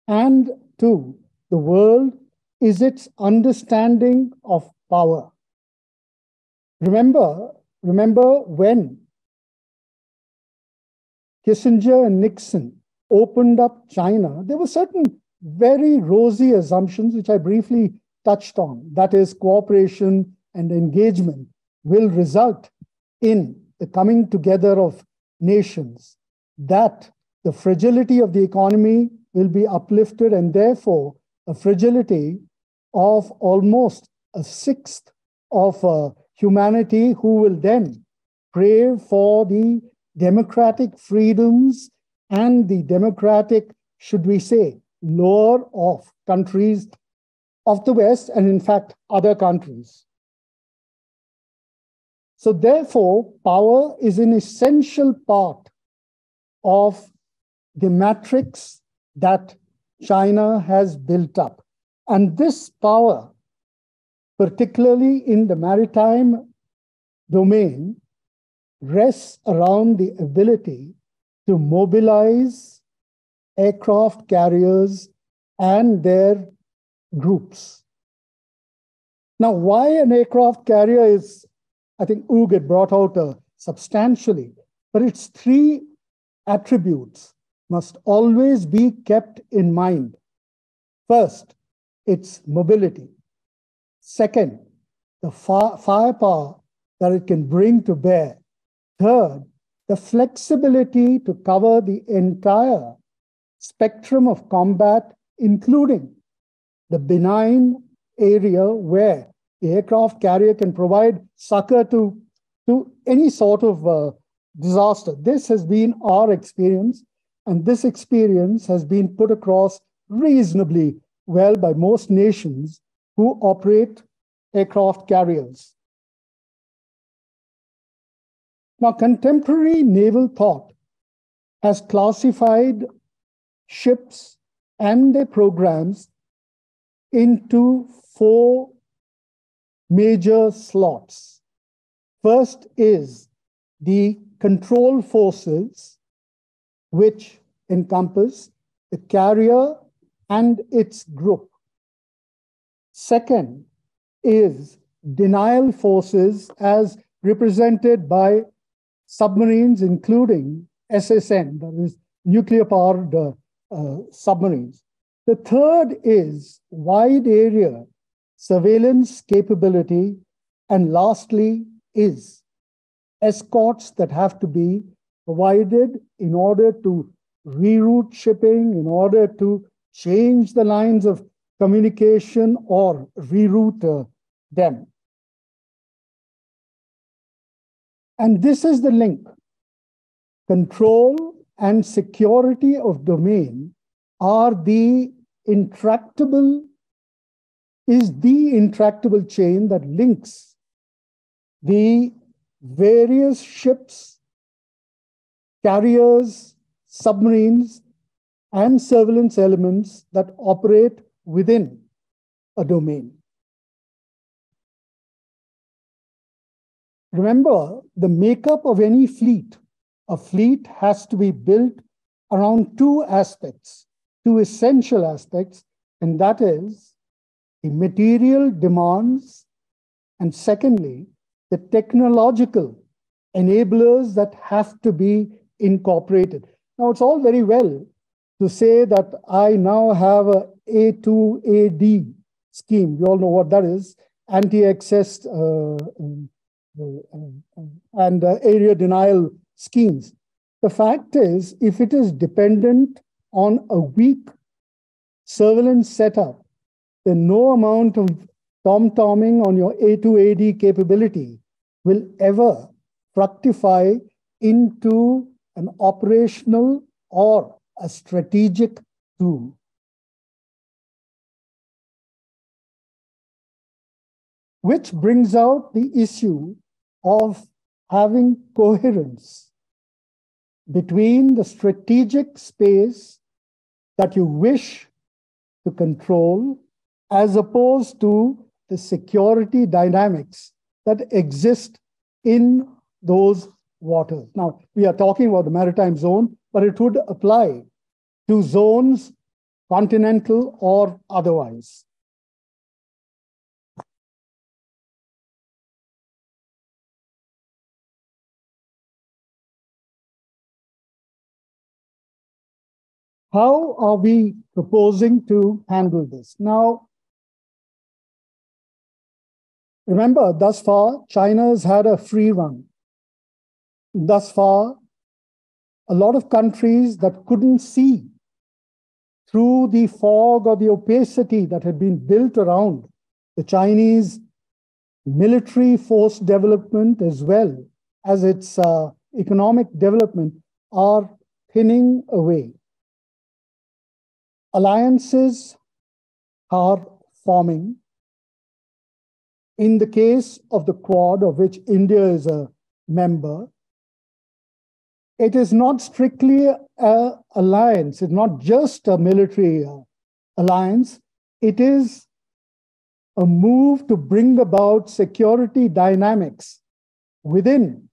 [SPEAKER 4] and to the world, is its understanding of power. Remember when Kissinger and Nixon opened up China, there were certain very rosy assumptions which I briefly touched on. That is, cooperation and engagement will result in the coming together of nations, that the fragility of the economy will be uplifted, and therefore a fragility of almost a sixth of humanity, who will then crave for the democratic freedoms and the democratic, should we say, lore of countries of the West, and in fact, other countries. So therefore, power is an essential part of the matrix that China has built up. And this power, particularly in the maritime domain, rests around the ability to mobilize aircraft carriers and their groups. Now, why an aircraft carrier is, I think Hugues had brought out substantially, but its three attributes must always be kept in mind. First, its mobility. Second, the firepower that it can bring to bear. Third, the flexibility to cover the entire spectrum of combat, including the benign area where the aircraft carrier can provide succor to any sort of disaster. This has been our experience, and this experience has been put across reasonably well by most nations who operate aircraft carriers. Now, contemporary naval thought has classified ships and their programs into four major slots. First is the control forces, which encompass the carrier and its group. Second is denial forces, as represented by submarines, including SSN, that is nuclear-powered submarines. The third is wide area surveillance capability. And lastly is escorts that have to be provided in order to reroute shipping, in order to change the lines of communication or reroute them. And this is the link. Control and security of domain are the intractable chain that links the various ships, carriers, submarines, and surveillance elements that operate within a domain. Remember, the makeup of any fleet. A fleet has to be built around two aspects, two essential aspects, and that is the material demands, and secondly, the technological enablers that have to be incorporated. Now, it's all very well to say that I now have a A2AD scheme. We all know what that is, anti-access and area denial schemes. The fact is, if it is dependent on a weak surveillance setup, then no amount of tom-tomming on your A2AD capability will ever fructify into an operational or a strategic tool. Which brings out the issue of having coherence between the strategic space that you wish to control as opposed to the security dynamics that exist in those waters. Now, we are talking about the maritime zone, but it would apply to zones, continental or otherwise. How are we proposing to handle this? Now, remember, thus far, China's had a free run. Thus far, a lot of countries that couldn't see through the fog or the opacity that had been built around the Chinese military force development as well as its economic development are thinning away. Alliances are forming. In the case of the Quad, of which India is a member, it is not strictly an alliance. It's not just a military alliance. It is a move to bring about security dynamics within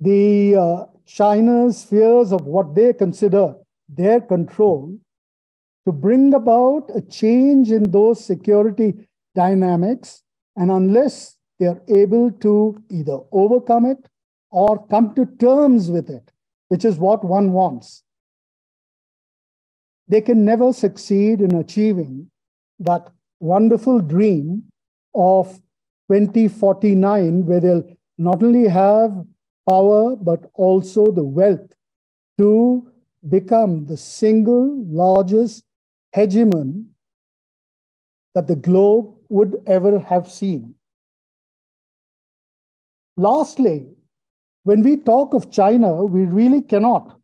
[SPEAKER 4] China's fears of what they consider their control to bring about a change in those security dynamics. And unless they're able to either overcome it or come to terms with it, which is what one wants, they can never succeed in achieving that wonderful dream of 2049, where they'll not only have power, but also the wealth to become the single largest hegemon that the globe would ever have seen. Lastly, when we talk of China, we really cannot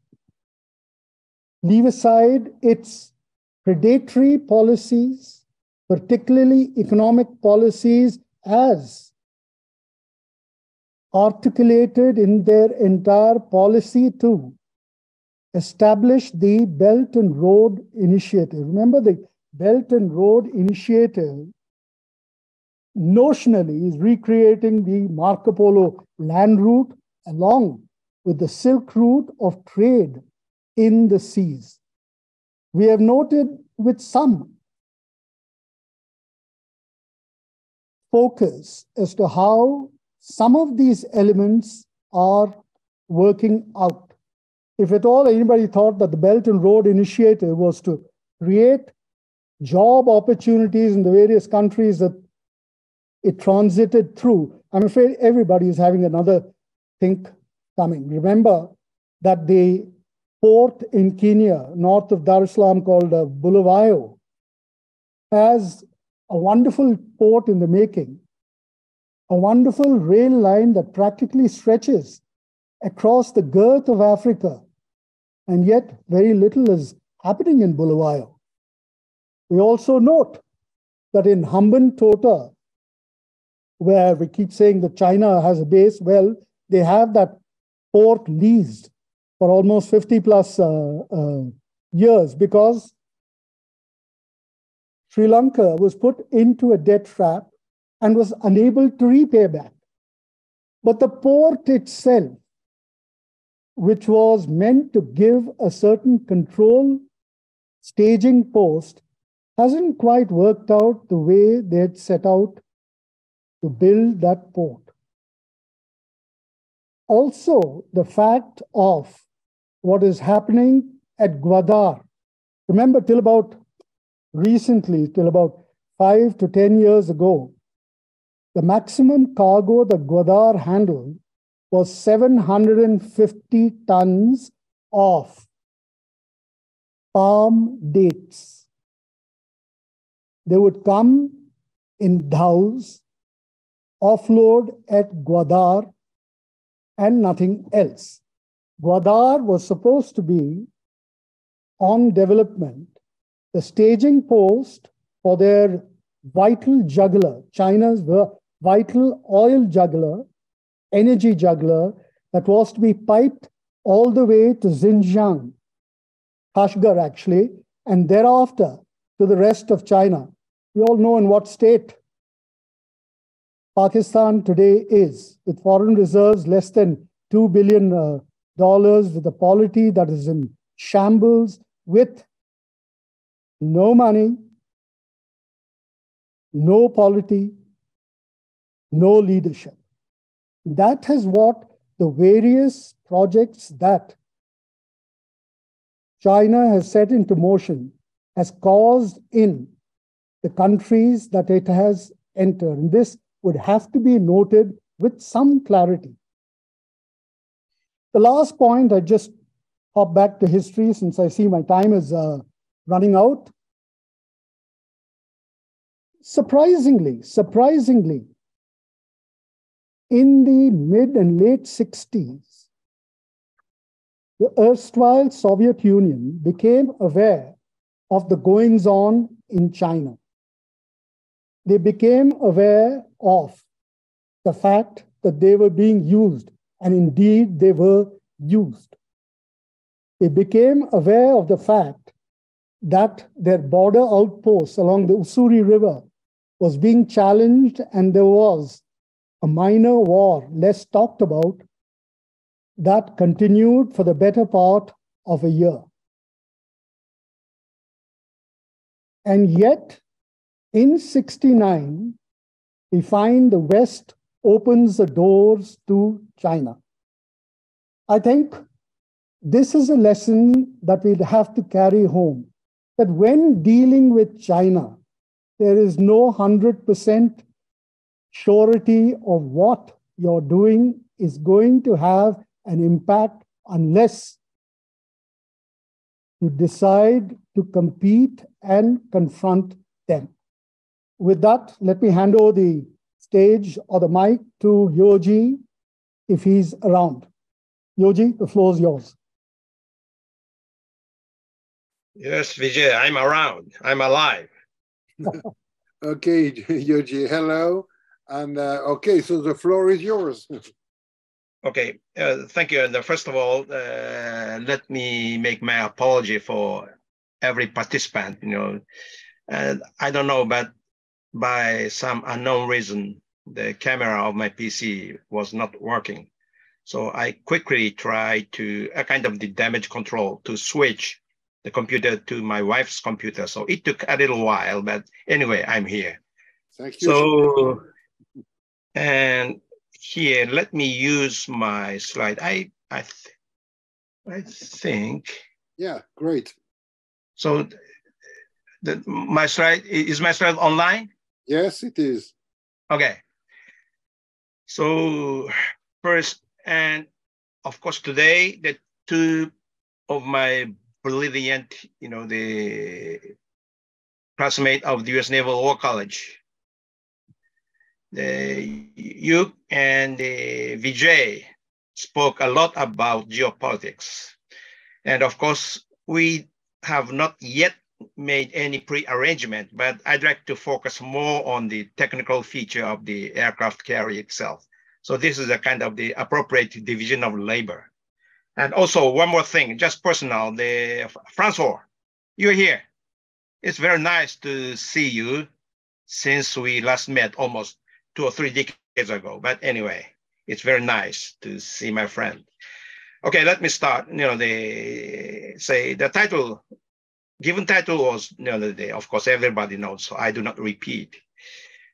[SPEAKER 4] leave aside its predatory policies, particularly economic policies, as articulated in their entire policy to establish the Belt and Road Initiative. Remember, the Belt and Road Initiative notionally is recreating the Marco Polo land route along with the Silk Route of trade in the seas. We have noted with some focus as to how some of these elements are working out. If at all anybody thought that the Belt and Road Initiative was to create job opportunities in the various countries that it transited through, I'm afraid everybody is having another think coming. Remember that the port in Kenya, north of Dar es Salaam, called Bulawayo, has a wonderful port in the making, a wonderful rail line that practically stretches across the girth of Africa, and yet very little is happening in Bulawayo. We also note that in Hambantota, where we keep saying that China has a base, well, they have that port leased for almost 50 plus years because Sri Lanka was put into a debt trap and was unable to repay back. But the port itself, which was meant to give a certain control staging post, hasn't quite worked out the way they had set out to build that port. Also, the fact of what is happening at Gwadar. Remember, till about 5 to 10 years ago, the maximum cargo that Gwadar handled was 750 tons of palm dates. They would come in dhows, offload at Gwadar, and nothing else. Gwadar was supposed to be on development, the staging post for their vital juggler, China's vital oil juggler, energy juggler, that was to be piped all the way to Xinjiang, Kashgar actually, and thereafter to the rest of China. We all know in what state Pakistan today is, with foreign reserves less than $2 billion, with a polity that is in shambles, with no money, no polity, no leadership. That is what the various projects that China has set into motion has caused in the countries that it has entered. And this would have to be noted with some clarity. The last point, I just hop back to history since I see my time is running out. Surprisingly, in the mid and late 60s, the erstwhile Soviet Union became aware of the goings-on in China. They became aware of the fact that they were being used, and indeed they were used. They became aware of the fact that their border outposts along the Ussuri River was being challenged, and there was a minor war, less talked about, that continued for the better part of a year. And yet, in 1969, we find the West opens the doors to China. I think this is a lesson that we'll have to carry home, that when dealing with China, there is no 100% surety of what you're doing is going to have an impact unless you decide to compete and confront them. With that, let me hand over the stage or the mic to Yoji, if he's around. Yoji, the floor is yours.
[SPEAKER 5] Yes, Vijay, I'm around. I'm alive.
[SPEAKER 2] Okay, Yoji, hello. And okay, so the floor is yours.
[SPEAKER 5] Okay, thank you. And first of all, let me make my apology for every participant. And I don't know, but by some unknown reason, the camera of my PC was not working. So I quickly tried to a kind of the damage control to switch the computer to my wife's computer. So it took a little while, but anyway, I'm here.
[SPEAKER 2] Thank you.
[SPEAKER 5] So, and here, let me use my slide. I think.
[SPEAKER 2] Yeah, great.
[SPEAKER 5] So my slide, is my slide online?
[SPEAKER 2] Yes, it is.
[SPEAKER 5] Okay. So first, and of course today, the two of my brilliant, the classmate of the U.S. Naval War College, the Hugues and the Vijay spoke a lot about geopolitics. And of course, we have not yet made any pre-arrangement, but I'd like to focus more on the technical feature of the aircraft carrier itself. So this is a kind of the appropriate division of labor. And also one more thing, just personal, the Francois, you're here. It's very nice to see you since we last met almost 2 or 3 decades ago. But anyway, it's very nice to see my friend. Okay, let me start. The title, given title was, of course, everybody knows, so I do not repeat.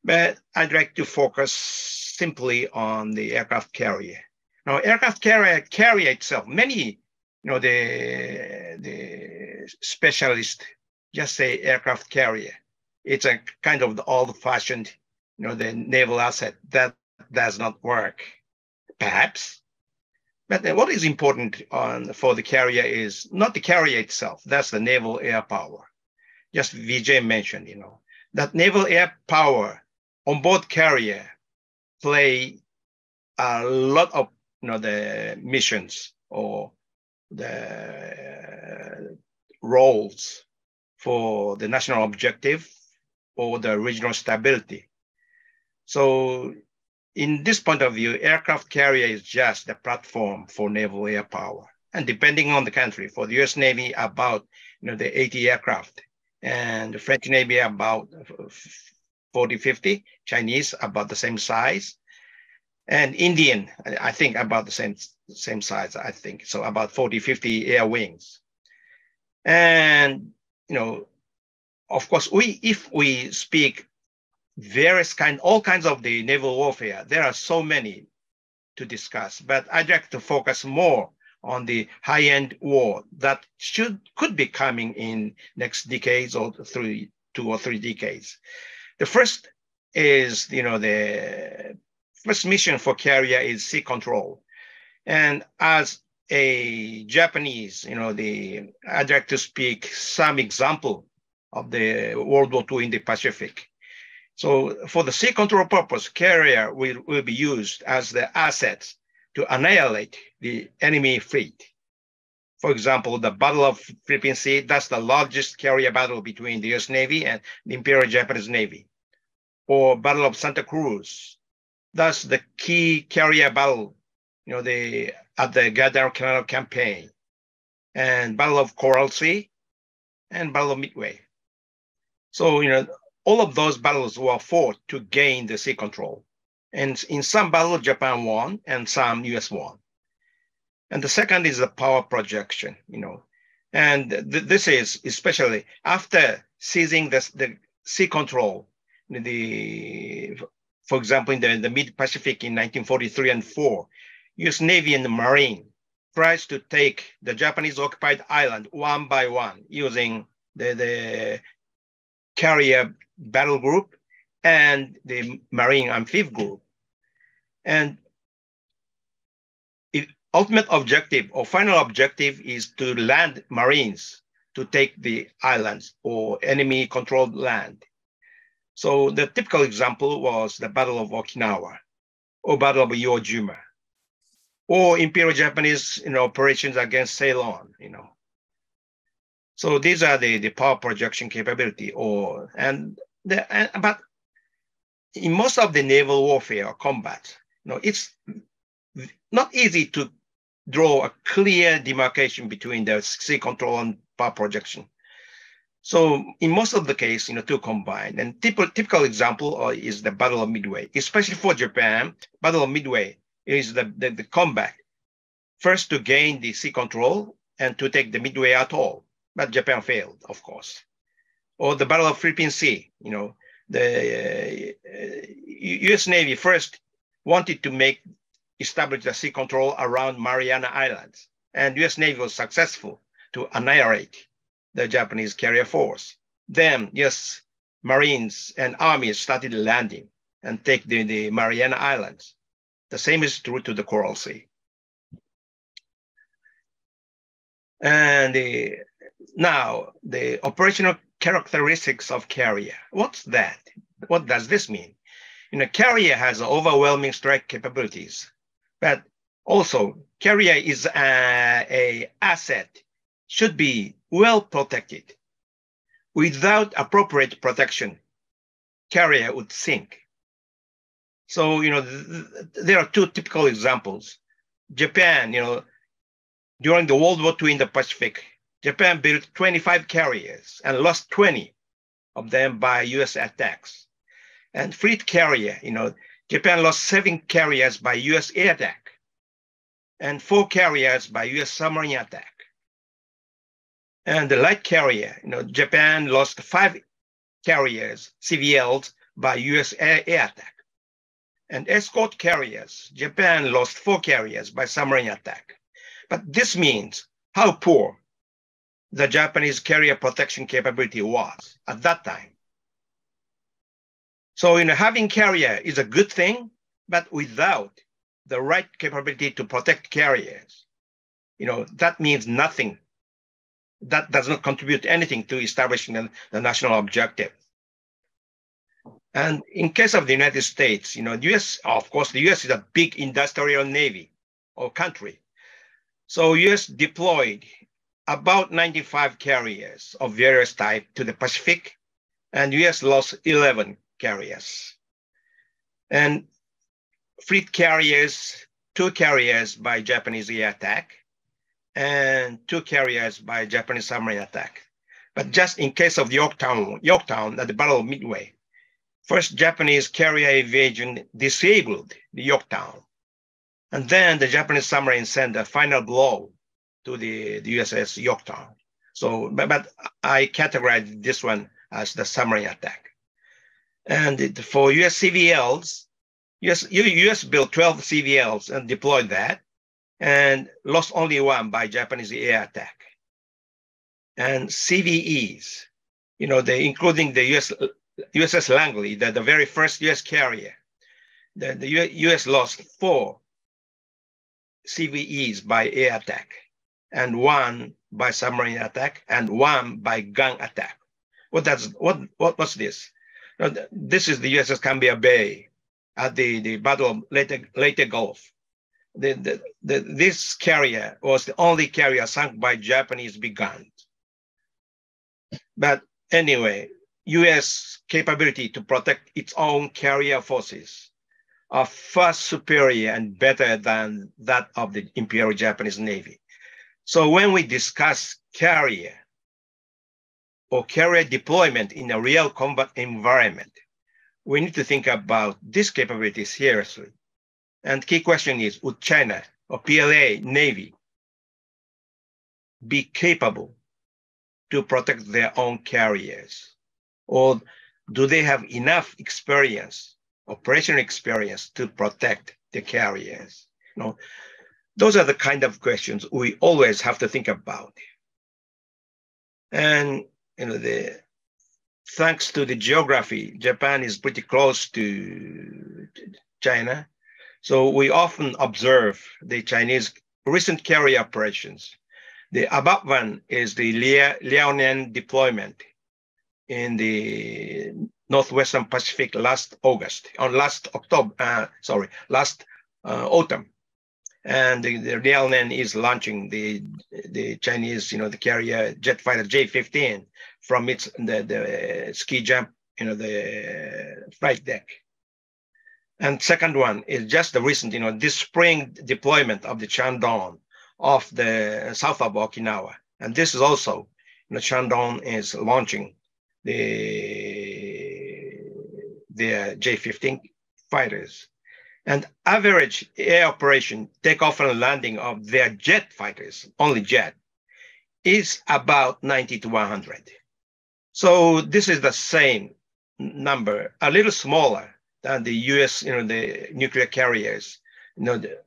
[SPEAKER 5] But I'd like to focus simply on the aircraft carrier. Now, aircraft carrier itself, many, the specialists just say aircraft carrier. It's a kind of the old-fashioned, the naval asset. That does not work, perhaps. But what is important for the carrier is not the carrier itself. That's the naval air power. Just Vijay mentioned, that naval air power on board carrier play a lot of, the missions or the roles for the national objective or the regional stability. So in this point of view, aircraft carrier is just the platform for naval air power. And depending on the country, for the US Navy, about the 80 aircraft, and the French Navy about 40, 50, Chinese about the same size, and Indian, I think about the same size, I think. So about 40, 50 air wings. And, of course, if we speak all kinds of the naval warfare, there are so many to discuss, but I'd like to focus more on the high-end war that could be coming in next decades or 2 or 3 decades. The first is, the first mission for carrier is sea control. And as a Japanese, I'd like to speak some example of the World War II in the Pacific. So for the sea control purpose, carrier will be used as the assets to annihilate the enemy fleet. For example, the Battle of Philippine Sea, that's the largest carrier battle between the US Navy and the Imperial Japanese Navy. Or Battle of Santa Cruz, that's the key carrier battle, at the Guadalcanal campaign, and Battle of Coral Sea, and Battle of Midway. So, all of those battles were fought to gain the sea control. And in some battles, Japan won, and some US won. And the second is the power projection, And this is especially after seizing the sea control, for example, in the mid-Pacific in 1943 and 4, U.S. Navy and the Marine tries to take the Japanese-occupied island one by one using the carrier battle group and the Marine amphib group. And ultimate objective or final objective is to land Marines to take the islands or enemy-controlled land. So the typical example was the Battle of Okinawa or Battle of Iwo Jima or Imperial Japanese operations against Ceylon, So these are the power projection capability but in most of the naval warfare or combat, it's not easy to draw a clear demarcation between the sea control and power projection. So in most of the case, two combined. And typical example is the Battle of Midway, especially for Japan. Battle of Midway is the combat. First to gain the sea control and to take the Midway Atoll, but Japan failed, of course. Or the Battle of Philippine Sea, the U.S. Navy first wanted to establish the sea control around Mariana Islands, and U.S. Navy was successful to annihilate the Japanese carrier force. Then, yes, Marines and armies started landing and take the Mariana Islands. The same is true to the Coral Sea. And now, the operational characteristics of carrier. What's that? What does this mean? Carrier has overwhelming strike capabilities, but also carrier is an asset, should be well protected. Without appropriate protection, carrier would sink. So, there are two typical examples. Japan, during the World War II in the Pacific, Japan built 25 carriers and lost 20 of them by US attacks. And fleet carrier, Japan lost 7 carriers by US air attack and 4 carriers by US submarine attack. And the light carrier, Japan lost 5 carriers, CVLs, by US air attack. And escort carriers, Japan lost 4 carriers by submarine attack. But this means how poor the Japanese carrier protection capability was at that time. So, having carrier is a good thing, but without the right capability to protect carriers, that means nothing. That does not contribute anything to establishing the national objective. And in case of the United States, the US, of course, the US is a big industrial navy or country. So US deployed about 95 carriers of various types to the Pacific, and US lost 11 carriers. And fleet carriers, 2 carriers by Japanese air attack, and 2 carriers by Japanese submarine attack. But just in case of Yorktown at the Battle of Midway, first Japanese carrier evasion disabled the Yorktown. And then the Japanese submarine sent a final blow to the USS Yorktown. So, but I categorize this one as the submarine attack. And for US CVLs, US built 12 CVLs and deployed that, and lost only 1 by Japanese air attack. And CVEs, including the USS Langley, the very first US carrier, the US lost 4 CVEs by air attack, and 1 by submarine attack, and 1 by gun attack. What's this? Now, this is the USS Cambria Bay at the Battle of Leyte Gulf. This carrier was the only carrier sunk by Japanese big guns. But anyway, US capability to protect its own carrier forces are far superior and better than that of the Imperial Japanese Navy. So when we discuss carrier or carrier deployment in a real combat environment, we need to think about this capability seriously. And key question is, would China or PLA Navy be capable to protect their own carriers? Or do they have enough experience, operational experience, to protect the carriers? Those are the kind of questions we always have to think about. And thanks to the geography, Japan is pretty close to China. So we often observe the Chinese recent carrier operations. The above one is the Liaonan deployment in the Northwestern Pacific last autumn. And the Eudeline is launching the Chinese, the carrier jet fighter J-15 from the ski jump, the flight deck. And second one is just the recent, this spring deployment of the Shandong off the south of Okinawa. And this is also, Shandong is launching the J-15 fighters. And average air operation takeoff and landing of their jet fighters, only jet, is about 90 to 100. So this is the same number, a little smaller than the US, the nuclear carriers,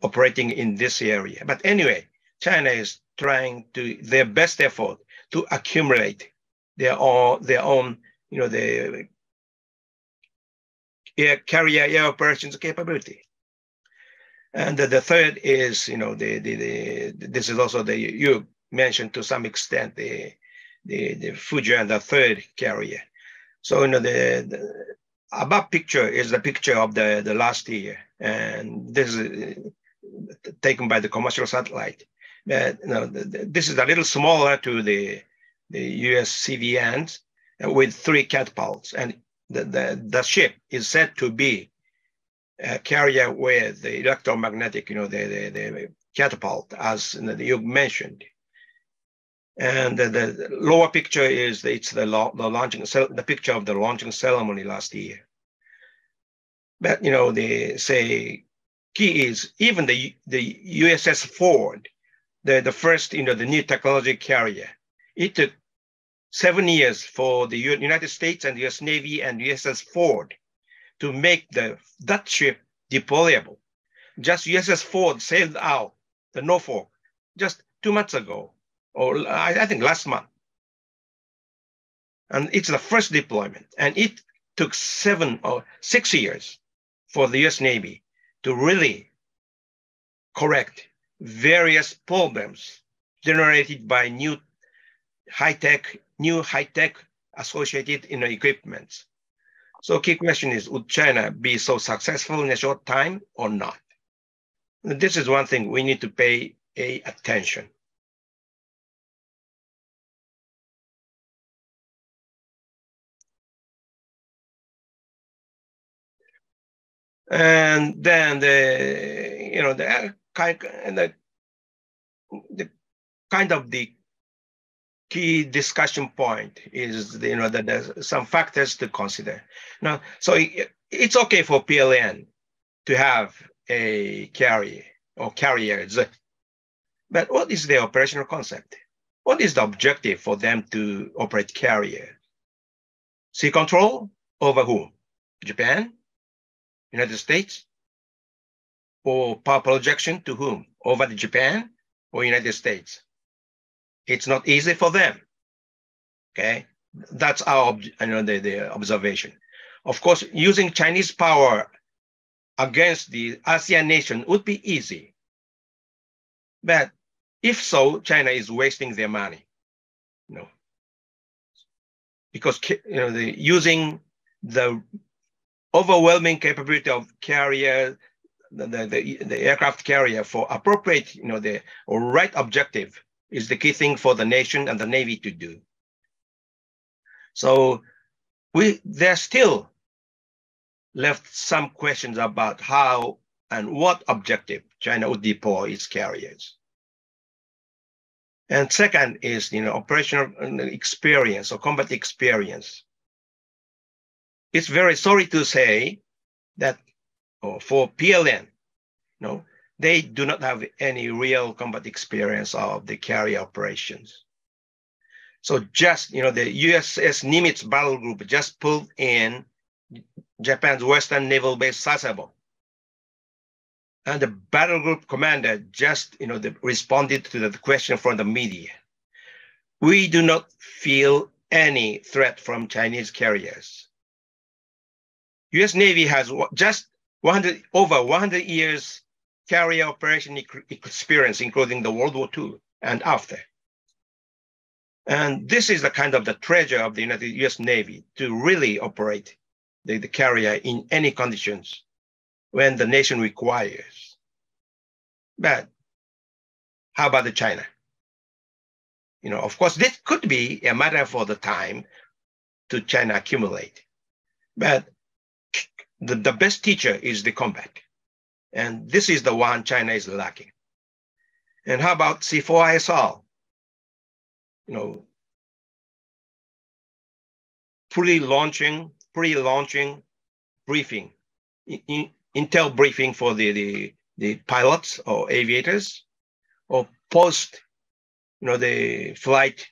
[SPEAKER 5] operating in this area. But anyway, China is trying their best effort to accumulate their own, the carrier air operations capability. And the third is, this is also you mentioned to some extent the Fujian, the third carrier. So, the above picture is the picture of the last year, and this is taken by the commercial satellite. This is a little smaller to the US CVNs with 3 catapults, and the ship is said to be a carrier with the electromagnetic, the catapult, as you mentioned. And the lower picture is the picture of the launching ceremony last year. But they say key is even the USS Ford, the first the new technology carrier. It took 7 years for the United States and the US Navy and USS Ford to make that ship deployable. Just USS Ford sailed out the Norfolk just 2 months ago, or I think last month. And it's the first deployment. And it took 7 or 6 years for the US Navy to really correct various problems generated by new high-tech associated equipment. So key question is, would China be so successful in a short time or not? This is one thing we need to pay attention. And then the kind of the key discussion point is that there's some factors to consider. Now, so it's okay for PLN to have a carrier or carriers, but what is the operational concept? What is the objective for them to operate carrier? Sea control over whom? Japan? United States? Or power projection to whom? Over the Japan or United States? It's not easy for them. Okay, that's our the observation. Of course, using Chinese power against the ASEAN nation would be easy, but if so, China is wasting their money. Because using the overwhelming capability of carrier, the aircraft carrier for appropriate, the right objective is the key thing for the nation and the Navy to do. So there's still left some questions about how and what objective China would deploy its carriers. And second is operational experience or combat experience. It's very sorry to say that for PLN, they do not have any real combat experience of the carrier operations. So just, the USS Nimitz battle group just pulled in Japan's Western Naval Base Sasebo. And the battle group commander just, responded to the question from the media. We do not feel any threat from Chinese carriers. US Navy has just over 100 years carrier operation experience, including the World War II and after. And this is the kind of the treasure of the US Navy to really operate the carrier in any conditions when the nation requires. But how about the China? Of course, this could be a matter for the time to China accumulate. But the best teacher is the combat. And this is the one China is lacking. And how about C4ISR? Pre-launching briefing, intel briefing for the pilots or aviators, or post, the flight,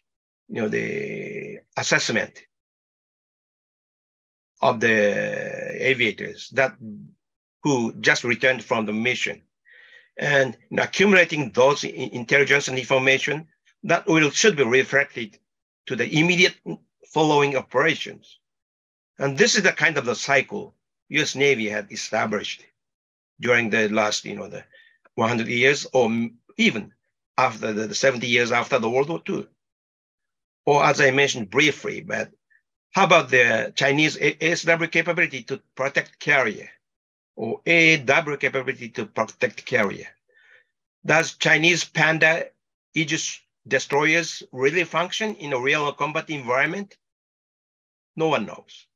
[SPEAKER 5] the assessment of the aviators who just returned from the mission, and accumulating those intelligence and information that should be reflected to the immediate following operations. And this is the kind of the cycle US Navy had established during the last, the 100 years, or even after the 70 years after the World War II. Or as I mentioned briefly, but how about the Chinese ASW capability to protect carrier, or AAW capability to protect carrier? Does Chinese Panda Aegis destroyers really function in a real combat environment? No one knows.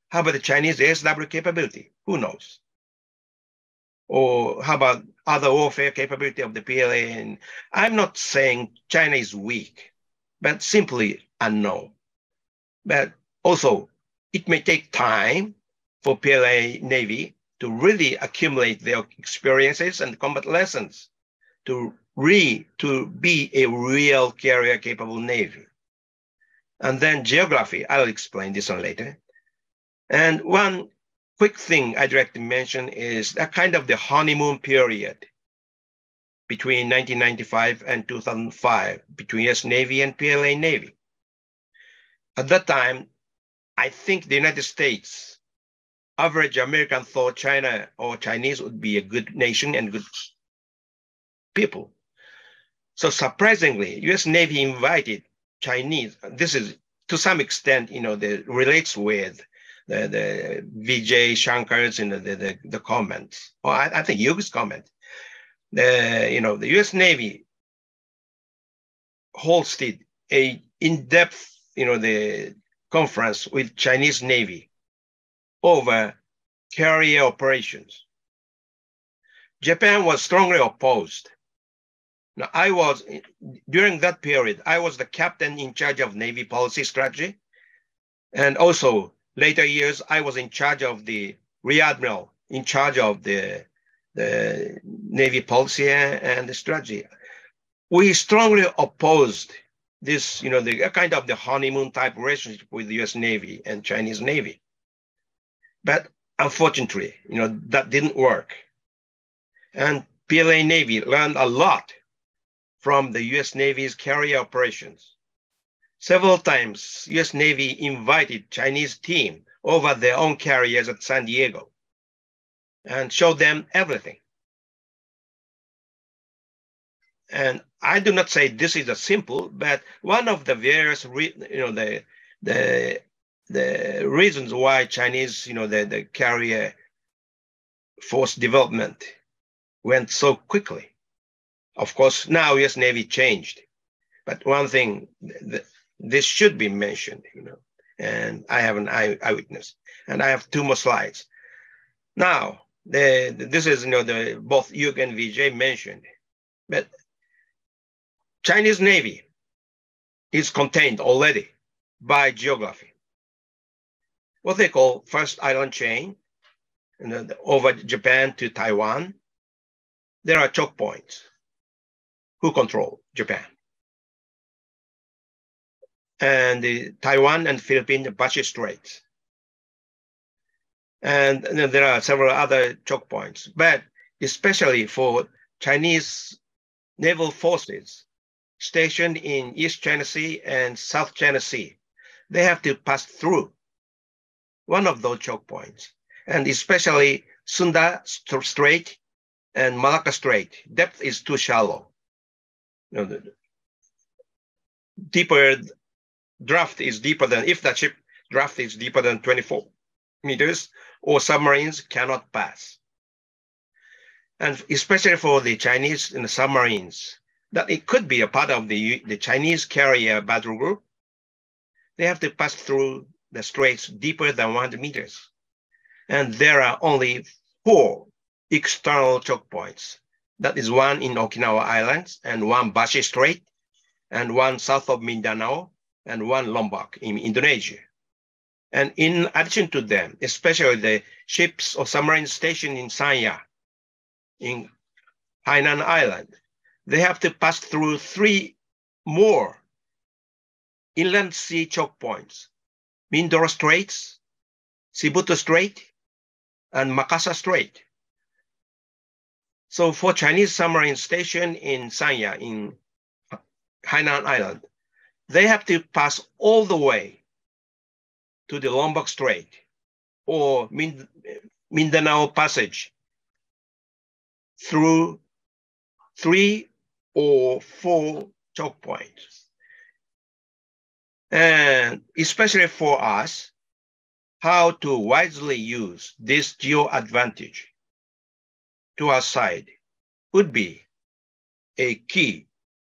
[SPEAKER 5] How about the Chinese ASW capability? Who knows? Or how about other warfare capability of the PLA? And I'm not saying China is weak, but simply unknown. But also, it may take time for PLA Navy to really accumulate their experiences and combat lessons to be a real carrier-capable Navy. And then geography, I'll explain this one later. And one quick thing I'd like to mention is that kind of the honeymoon period between 1995 and 2005 between US Navy and PLA Navy. At that time, I think the United States, average American thought China or Chinese would be a good nation and good people. So surprisingly, US Navy invited Chinese. This is to some extent, that relates with the Vijay, Shankar's, and the comments. Or I think Hugues' comment. The US Navy hosted a in-depth, the conference with Chinese Navy over carrier operations. Japan was strongly opposed. Now, during that period, I was the captain in charge of Navy policy strategy. And also, later years, I was in charge of the Admiral, in charge of the Navy policy and the strategy. We strongly opposed this, the kind of the honeymoon type relationship with the US Navy and Chinese Navy. But unfortunately, that didn't work. And PLA Navy learned a lot from the US Navy's carrier operations. Several times, US Navy invited Chinese team over their own carriers at San Diego and showed them everything. And I do not say this is a simple, but one of the various, the reasons why Chinese, the carrier force development went so quickly. Of course, now US Navy changed, but one thing, this should be mentioned, and I have an eyewitness, and I have two more slides. Now, this is, both Hugues and Vijay mentioned, but Chinese Navy is contained already by geography. What they call first island chain, over Japan to Taiwan, there are choke points. Who control Japan? And Taiwan and Philippines, Bashi Straits. And there are several other choke points, but especially for Chinese naval forces stationed in East China Sea and South China Sea, they have to pass through one of those choke points, and especially Sunda Strait and Malacca Strait. Depth is too shallow. The deeper draft is deeper than, if the ship draft is deeper than 24 meters, or submarines cannot pass. And especially for the Chinese in the submarines, that it could be a part of the Chinese carrier battle group, they have to pass through the straits deeper than 100 meters. And there are only 4 external choke points. That is one in Okinawa Islands, and one Bashi Strait, and one south of Mindanao, and one Lombok in Indonesia. And in addition to them, especially the ships or submarines stationed in Sanya, in Hainan Island, they have to pass through 3 more inland sea choke points: Mindoro Straits, Sibuto Strait, and Makassar Strait. So for Chinese submarines stationed in Sanya, in Hainan Island, they have to pass all the way to the Lombok Strait or Mindanao Passage through 3 or 4 choke points. And especially for us, how to wisely use this geo advantage to our side would be a key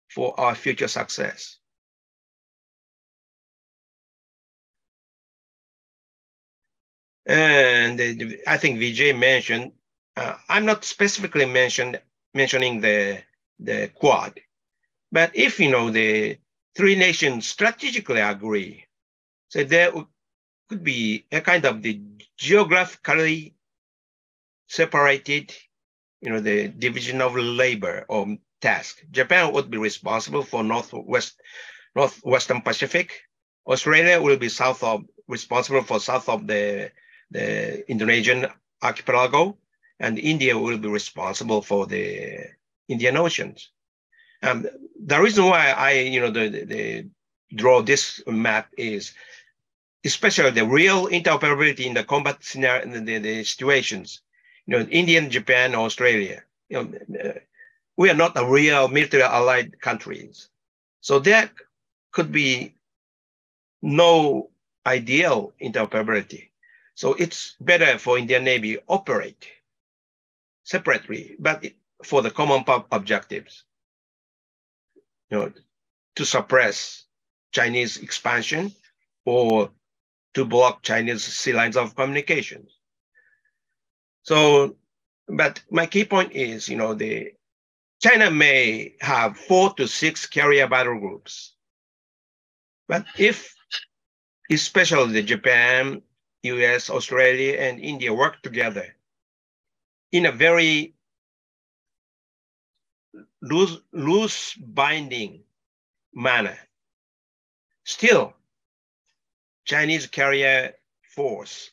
[SPEAKER 5] for our future success. And I think Vijay mentioned, I'm not specifically mentioning the Quad, but if the 3 nations strategically agree, so there could be a kind of the geographically separated, the division of labor or task. Japan would be responsible for Northwestern Pacific. Australia will be responsible for south of the Indonesian archipelago, and India will be responsible for the Indian Oceans. The reason why I draw this map is especially the real interoperability in the combat scenario, the situations. India, Japan, Australia. We are not a real military allied countries, so there could be no ideal interoperability. So it's better for Indian Navy operate separately, but for the common objectives, to suppress Chinese expansion or to block Chinese sea lines of communications. So, but my key point is, China may have 4 to 6 carrier battle groups, but if especially the Japan, US, Australia, and India work together in a very loose binding manner, still Chinese carrier force,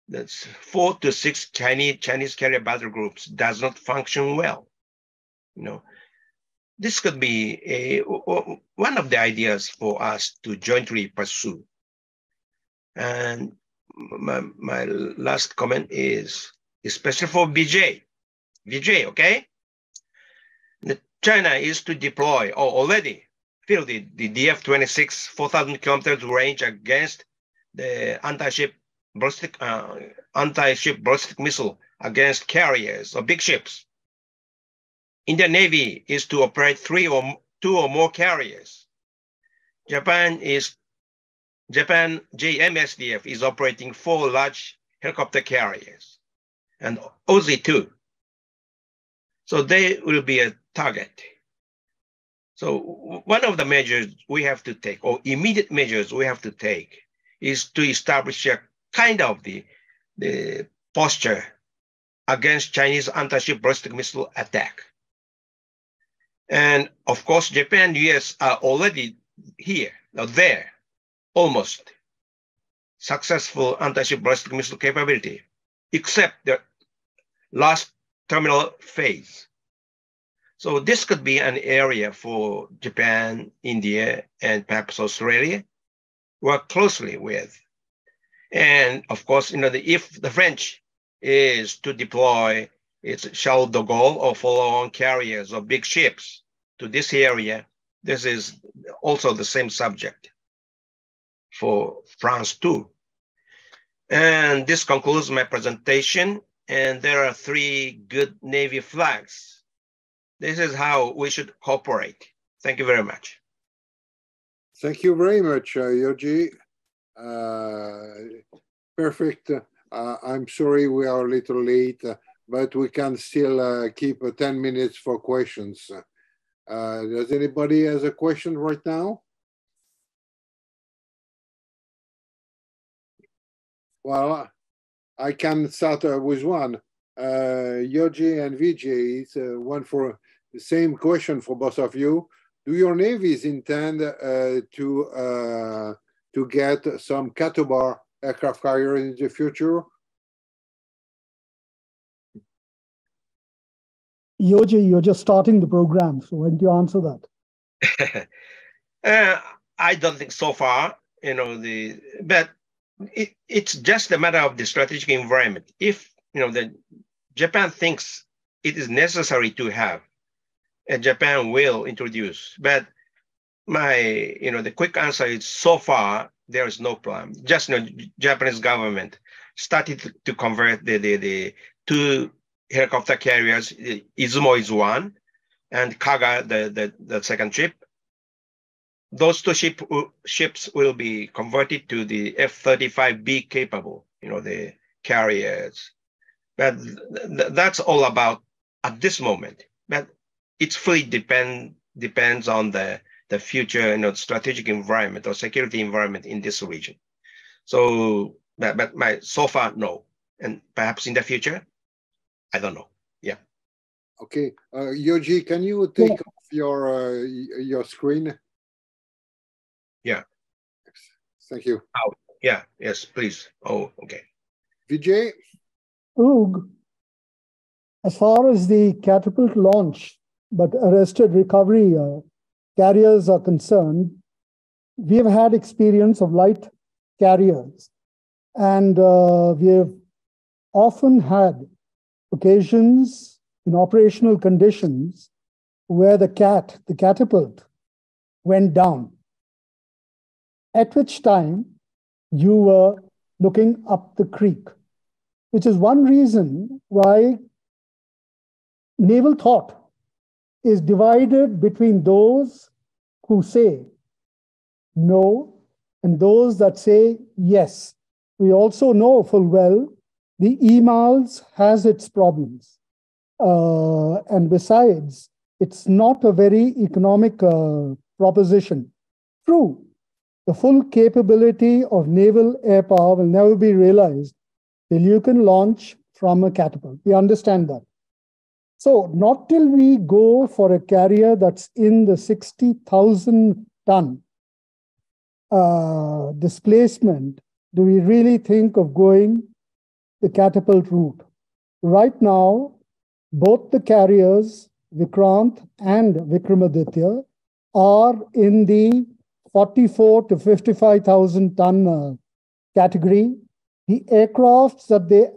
[SPEAKER 5] that's 4 to 6 Chinese carrier battle groups, does not function well. This could be one of the ideas for us to jointly pursue. And my last comment is especially for Vijay, okay? China is to deploy, or already field the DF-26 4,000 kilometers range against the anti-ship ballistic missile against carriers or big ships. Indian Navy is to operate 2 or more carriers. Japan JMSDF is operating 4 large helicopter carriers, and Aussie too. So they will be a target. So one of the measures we have to take, or immediate measures we have to take, is to establish a kind of the posture against Chinese anti-ship ballistic missile attack. And of course, Japan and US are already here, now there, almost successful anti-ship ballistic missile capability, except the last terminal phase. So this could be an area for Japan, India, and perhaps Australia work closely with. And of course, if the French is to deploy its Charles de Gaulle or follow-on carriers or big ships to this area, this is also the same subject for France too. And this concludes my presentation. And there are 3 good Navy flags. This is how we should cooperate. Thank you very much.
[SPEAKER 2] Thank you very much, Yoji. Perfect. I'm sorry we are a little late, but we can still keep 10 minutes for questions. Does anybody has a question right now? Well, I can start with one. Yoji and Vijay, it's one for the same question for both of you. Do your navies intend to get some Katobar aircraft carrier in the future?
[SPEAKER 4] Yoji, you're just starting the program, so when do you answer
[SPEAKER 5] that? I don't think so far, but it's just a matter of the strategic environment. If the Japan thinks it is necessary to have, and Japan will introduce. But the quick answer is so far there is no plan. Just Japanese government started to convert the 2 helicopter carriers. Izumo is one, and Kaga the second ship. Those 2 ships will be converted to the F-35B capable, the carriers. But that's all about at this moment. But it's fully depends on the future, strategic environment or security environment in this region. So, but so far, no. And perhaps in the future, I don't know. Yeah.
[SPEAKER 2] Okay. Yoji, can you take off your screen?
[SPEAKER 5] Yeah.
[SPEAKER 2] Thank you.
[SPEAKER 5] Oh, yeah. Yes, please. Oh, okay.
[SPEAKER 2] Vijay?
[SPEAKER 4] Hugues, as far as the catapult launch but arrested recovery carriers are concerned, we have had experience of light carriers, and we have often had occasions in operational conditions where the catapult went down, at which time you were looking up the creek, which is one reason why naval thought is divided between those who say no and those that say yes. We also know full well the EMALS has its problems. And besides, it's not a very economic proposition. True, the full capability of naval air power will never be realized till you can launch from a catapult. We understand that. So not till we go for a carrier that's in the 60,000 ton displacement do we really think of going the catapult route. Right now, both the carriers, Vikrant and Vikramaditya, are in the 44 to 55,000 ton category. The aircrafts that they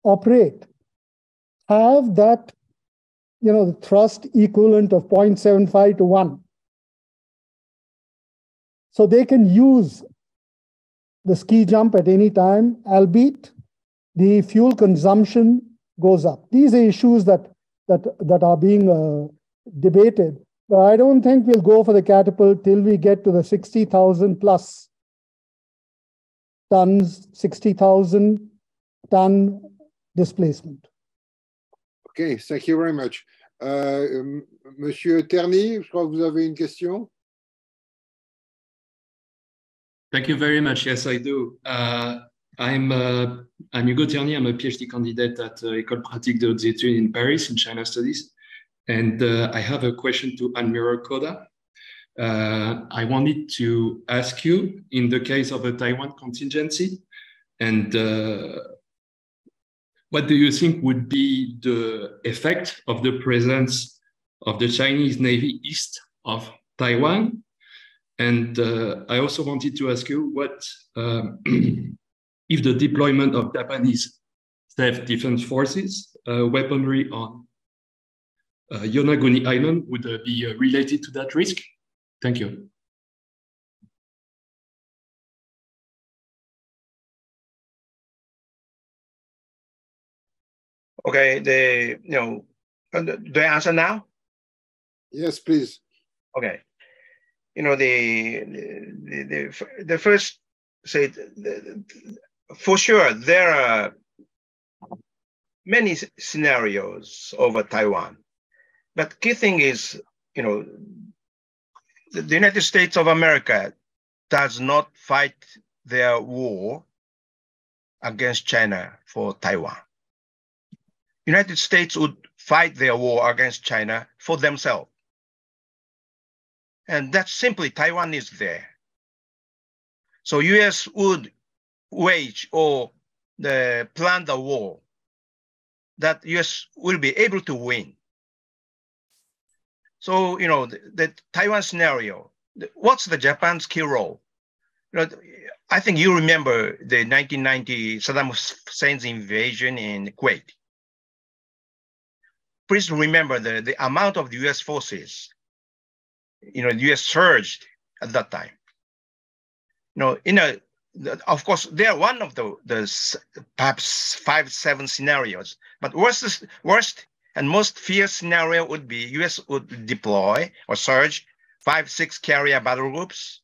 [SPEAKER 4] operate have that, the thrust equivalent of 0.75 to 1. So they can use the ski jump at any time, albeit the fuel consumption goes up. These are issues that are being debated. But I don't think we'll go for the catapult till we get to the 60,000 plus tons, 60,000 ton displacement.
[SPEAKER 2] Okay, thank you very much. Monsieur Terny, je crois que vous avez une question.
[SPEAKER 6] Thank you very much. Yes, I do. I'm Hugo Tierney. I'm a PhD candidate at École Pratique de Hautes Études in Paris in China Studies. And I have a question to Admiral Koda. I wanted to ask you, in the case of a Taiwan contingency, and what do you think would be the effect of the presence of the Chinese Navy east of Taiwan? And I also wanted to ask you what, if the deployment of Japanese self-defense forces, weaponry on Yonaguni Island would be related to that risk? Thank you.
[SPEAKER 5] Okay, do I answer now?
[SPEAKER 2] Yes, please.
[SPEAKER 5] Okay. The first, say, for sure, there are many scenarios over Taiwan. But key thing is, the United States of America does not fight their war against China for Taiwan. United States would fight their war against China for themselves. And that's simply Taiwan is there. So US would wage or plan the war that US will be able to win. So, the Taiwan scenario, what's the Japan's key role? I think you remember the 1990 Saddam Hussein's invasion in Kuwait. Please remember the amount of the US forces. The US surged at that time. Of course, they are one of the perhaps 5-7 scenarios, but worst and most fierce scenario would be US would deploy or surge 5-6 carrier battle groups,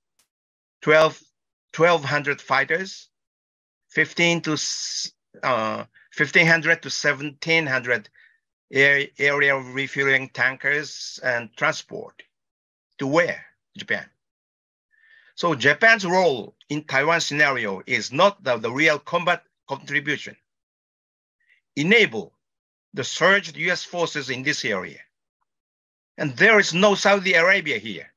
[SPEAKER 5] 1,200 fighters, 1,500 to 1,700 area refueling tankers and transport. To where? Japan. So Japan's role in Taiwan scenario is not the real combat contribution. Enable the surged US forces in this area. And there is no Saudi Arabia here.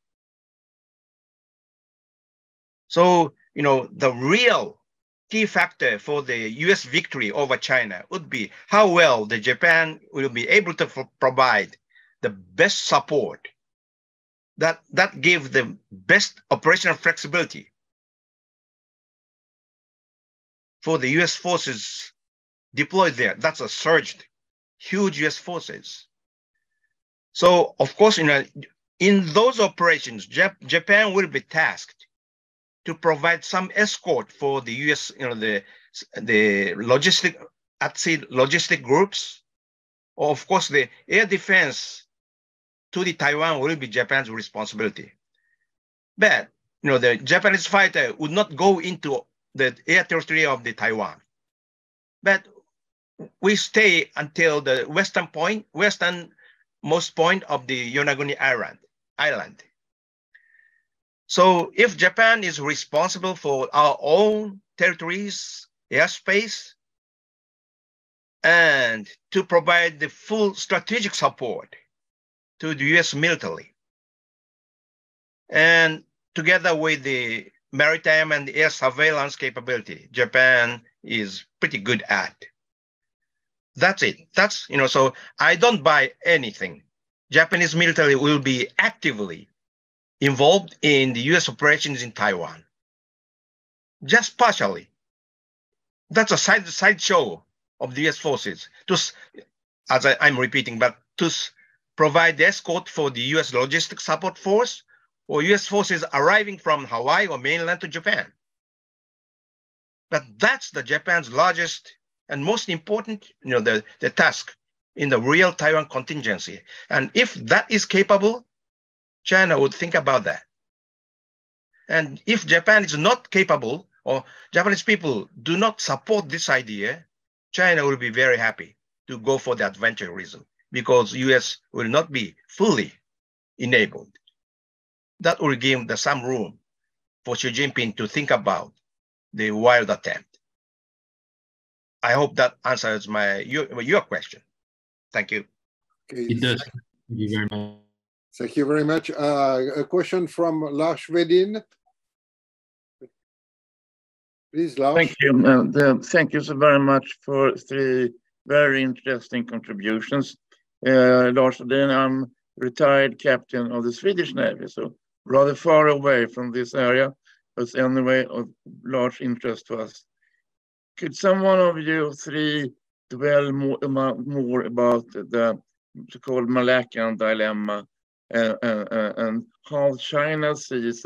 [SPEAKER 5] So, the real key factor for the US victory over China would be how well the Japan will be able to provide the best support that give the best operational flexibility for the US forces deployed there. That's a surged, huge US forces. So, of course, in those operations, Japan will be tasked to provide some escort for the US, the logistic groups, or of course the air defense to the Taiwan will be Japan's responsibility. But the Japanese fighter would not go into the air territory of the Taiwan. But we stay until the westernmost point of the Yonaguni Island. So if Japan is responsible for our own territories, airspace, and to provide the full strategic support to the US military, and together with the maritime and air surveillance capability, Japan is pretty good at. That's it. So I don't buy anything. Japanese military will be actively involved in the US operations in Taiwan. Just partially. That's a sideshow of the US forces. I'm repeating, but to provide the escort for the US logistic support force or US forces arriving from Hawaii or mainland to Japan. But that's the Japan's largest and most important, the task in the real Taiwan contingency. And if that is capable, China would think about that. And if Japan is not capable, or Japanese people do not support this idea, China will be very happy to go for the adventurism because US will not be fully enabled. That will give some room for Xi Jinping to think about the wild attempt. I hope that answers your question. Thank you.
[SPEAKER 2] Okay.
[SPEAKER 6] It does. Thank you very much.
[SPEAKER 2] Thank you very much. A question from Lars Vedin. Please, Lars.
[SPEAKER 7] Thank you. Thank you so very much for 3 very interesting contributions. Lars Vedin, I'm retired captain of the Swedish Navy, so rather far away from this area, but anyway of large interest to us. Could someone of you 3 dwell more about the so-called Malacan dilemma and how China sees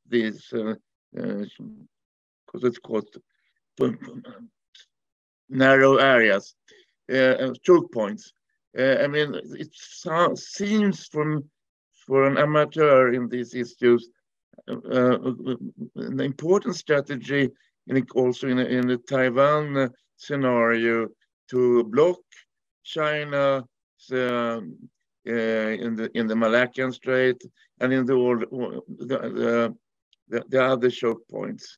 [SPEAKER 7] these what's called narrow areas, choke points. I mean, it seems for an amateur in these issues, an important strategy also in the Taiwan scenario to block China in the Malacan Strait and in the other choke points.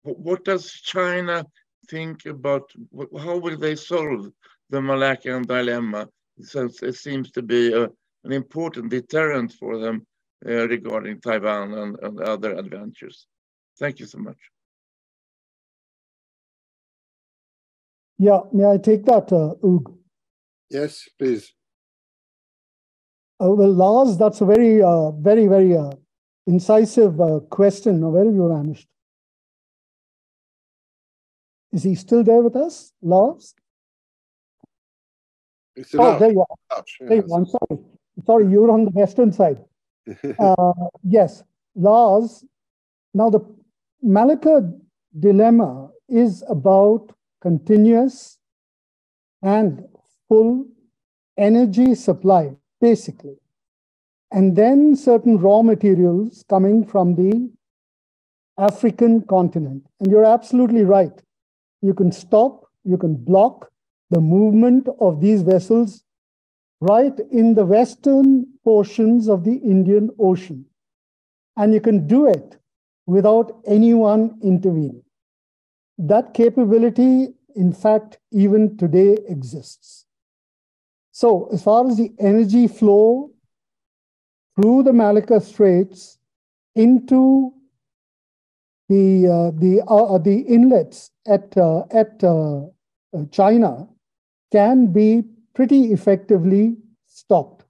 [SPEAKER 7] What does China think about how will they solve the Malacan dilemma? Since it seems to be an important deterrent for them regarding Taiwan and other adventures. Thank you so much.
[SPEAKER 4] Yeah, may I take that, Hugues?
[SPEAKER 2] Yes, please.
[SPEAKER 4] Well, Lars, that's a very, very incisive question. Where have you vanished? Is he still there with us, Lars?
[SPEAKER 2] Oh,
[SPEAKER 4] there you are.
[SPEAKER 2] Yes.
[SPEAKER 4] There you are. I'm sorry. Sorry, you were on the western side. Yes, Lars. Now, the Malacca dilemma is about continuous and full energy supply, basically. And then certain raw materials coming from the African continent. And you're absolutely right. You can stop, you can block the movement of these vessels right in the western portions of the Indian Ocean. And you can do it without anyone intervening. That capability, in fact, even today exists. So as far as the energy flow through the Malacca Straits into the inlets at China can be pretty effectively stopped.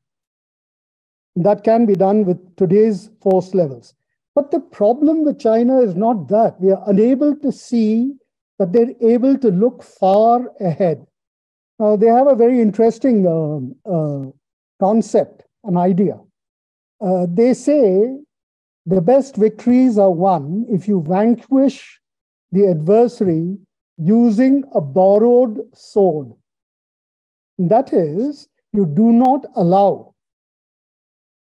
[SPEAKER 4] That can be done with today's force levels. But the problem with China is not that. We are unable to see that they're able to look far ahead. Now, they have a very interesting concept, an idea. They say the best victories are won if you vanquish the adversary using a borrowed sword. That is, you do not allow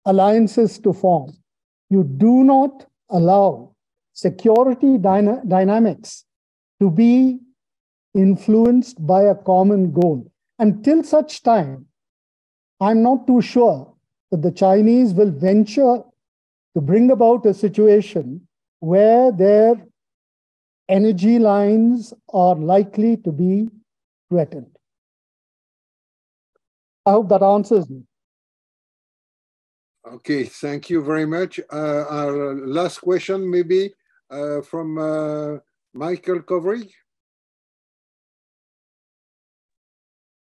[SPEAKER 4] alliances to form. You do not allow security dynamics to be influenced by a common goal. Until such time, I'm not too sure that the Chinese will venture to bring about a situation where their energy lines are likely to be threatened. I hope that answers me.
[SPEAKER 2] Okay, thank you very much. Our last question maybe from Michael Kovrig.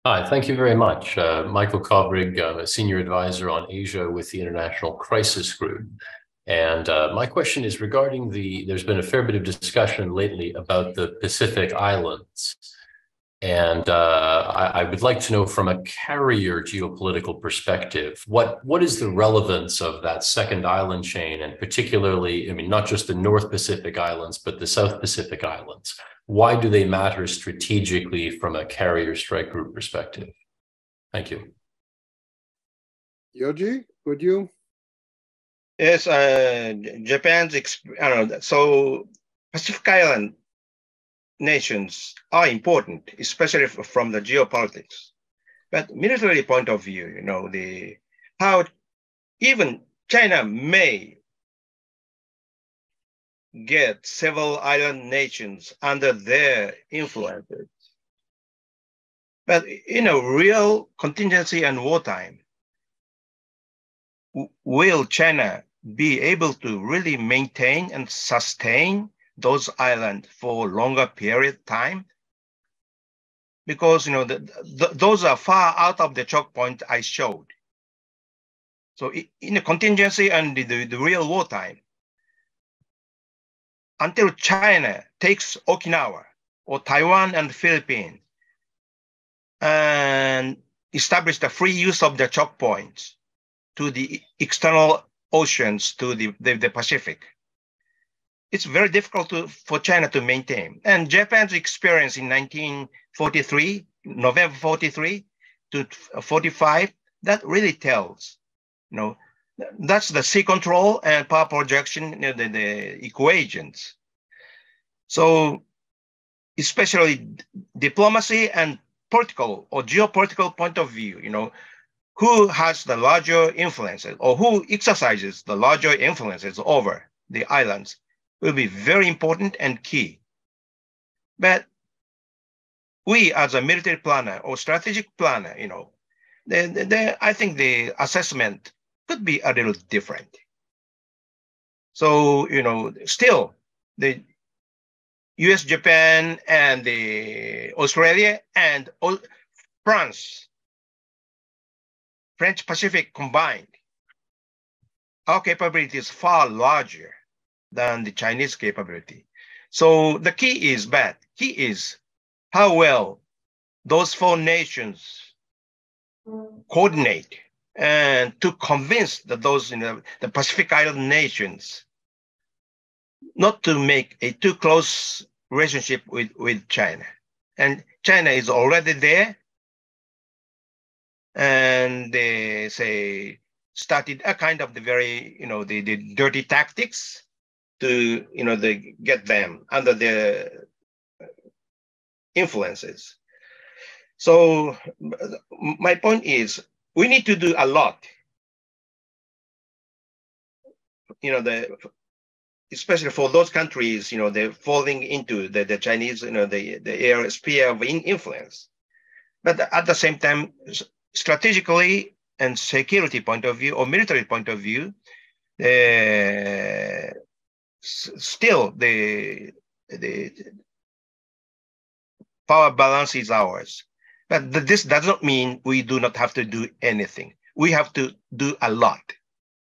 [SPEAKER 8] Hi, thank you very much. Michael Kovrig, a senior advisor on Asia with the International Crisis Group. And my question is regarding there's been a fair bit of discussion lately about the Pacific Islands. And I would like to know from a carrier geopolitical perspective, what is the relevance of that second island chain, and particularly, I mean, not just the North Pacific Islands, but the South Pacific Islands? Why do they matter strategically from a carrier strike group perspective? Thank you.
[SPEAKER 2] Yoji, could you?
[SPEAKER 5] Yes, Japan's, so Pacific Island nations are important, especially from the geopolitics. But military point of view, you know, how even China may get several island nations under their influences. But in a real contingency and wartime, will China be able to really maintain and sustain those islands for longer period of time? Because those are far out of the choke point I showed. So in the contingency and the real wartime, until China takes Okinawa or Taiwan and Philippines and establish the free use of the choke points to the external oceans, to the Pacific, it's very difficult for China to maintain. And Japan's experience in 1943, November 43 to 45, that really tells, that's the sea control and power projection, the equations. So especially diplomacy and political or geopolitical point of view, who has the larger influences or who exercises the larger influences over the islands will be very important and key. But we as a military planner or strategic planner, I think the assessment could be a little different. So, still the US, Japan, and the Australia and France, French Pacific combined, our capability is far larger than the Chinese capability. So the key is how well those four nations coordinate and to convince those the Pacific Island nations not to make a too close relationship with China. And China is already there, and they say started a kind of the very the dirty tactics to they get them under their influences. So my point is we need to do a lot. Especially for those countries, they're falling into the Chinese, the sphere of influence. But at the same time, strategically and security point of view or military point of view, still the power balance is ours. But this does not mean we do not have to do anything. We have to do a lot,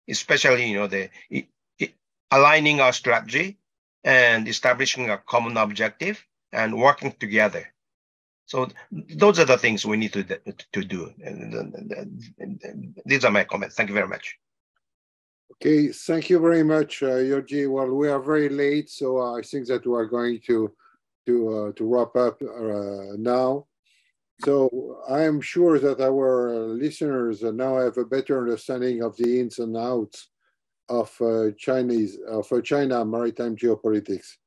[SPEAKER 5] especially aligning our strategy and establishing a common objective and working together. So those are the things we need to do. And these are my comments. Thank you very much.
[SPEAKER 2] Okay, thank you very much, Yoji. Well, we are very late, so I think that we are going to wrap up now. So I am sure that our listeners now have a better understanding of the ins and outs of China maritime geopolitics.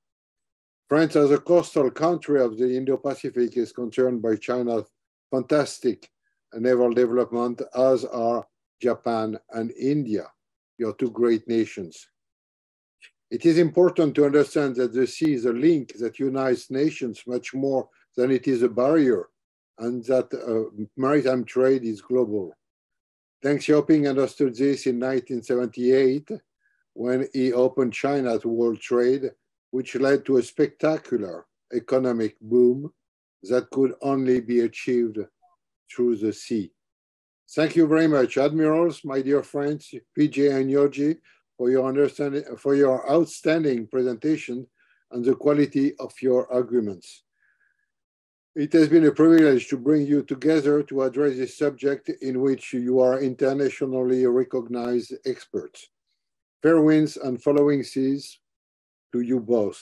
[SPEAKER 2] France, as a coastal country of the Indo-Pacific, is concerned by China's fantastic naval development, as are Japan and India, your two great nations. It is important to understand that the sea is a link that unites nations much more than it is a barrier, and that maritime trade is global. Deng Xiaoping understood this in 1978 when he opened China to world trade, which led to a spectacular economic boom that could only be achieved through the sea. Thank you very much, Admirals, my dear friends, Vijay and Yoji, for your outstanding presentation and the quality of your arguments. It has been a privilege to bring you together to address this subject in which you are internationally recognized experts. Fair winds and following seas to you both.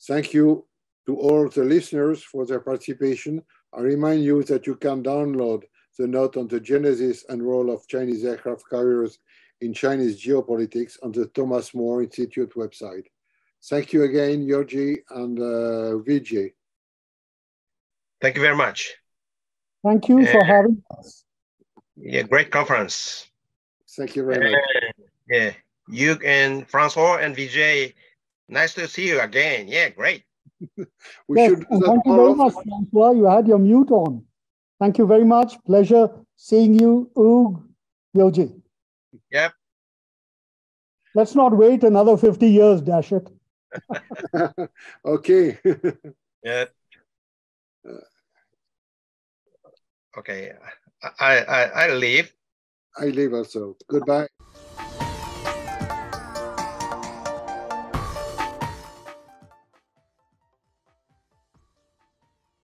[SPEAKER 2] Thank you to all the listeners for their participation. I remind you that you can download the note on the genesis and role of Chinese aircraft carriers in Chinese geopolitics on the Thomas More Institute website. Thank you again, Yoji and Vijay.
[SPEAKER 5] Thank you very much.
[SPEAKER 4] Thank you for having us.
[SPEAKER 5] Yeah, great conference.
[SPEAKER 2] Thank you very much.
[SPEAKER 5] Yeah, Hugues and Francois and Vijay Nice to see you again. Yeah, great.
[SPEAKER 2] We
[SPEAKER 4] Yes,
[SPEAKER 2] should do that
[SPEAKER 4] thank you
[SPEAKER 2] more
[SPEAKER 4] very much,
[SPEAKER 2] often.
[SPEAKER 4] Francois. You had your mute on. Thank you very much. Pleasure seeing you, Hugues, Yoji.
[SPEAKER 5] Yep.
[SPEAKER 4] Let's not wait another 50 years, dash it.
[SPEAKER 2] Okay.
[SPEAKER 5] Yeah. Okay. I leave.
[SPEAKER 2] I leave also. Goodbye.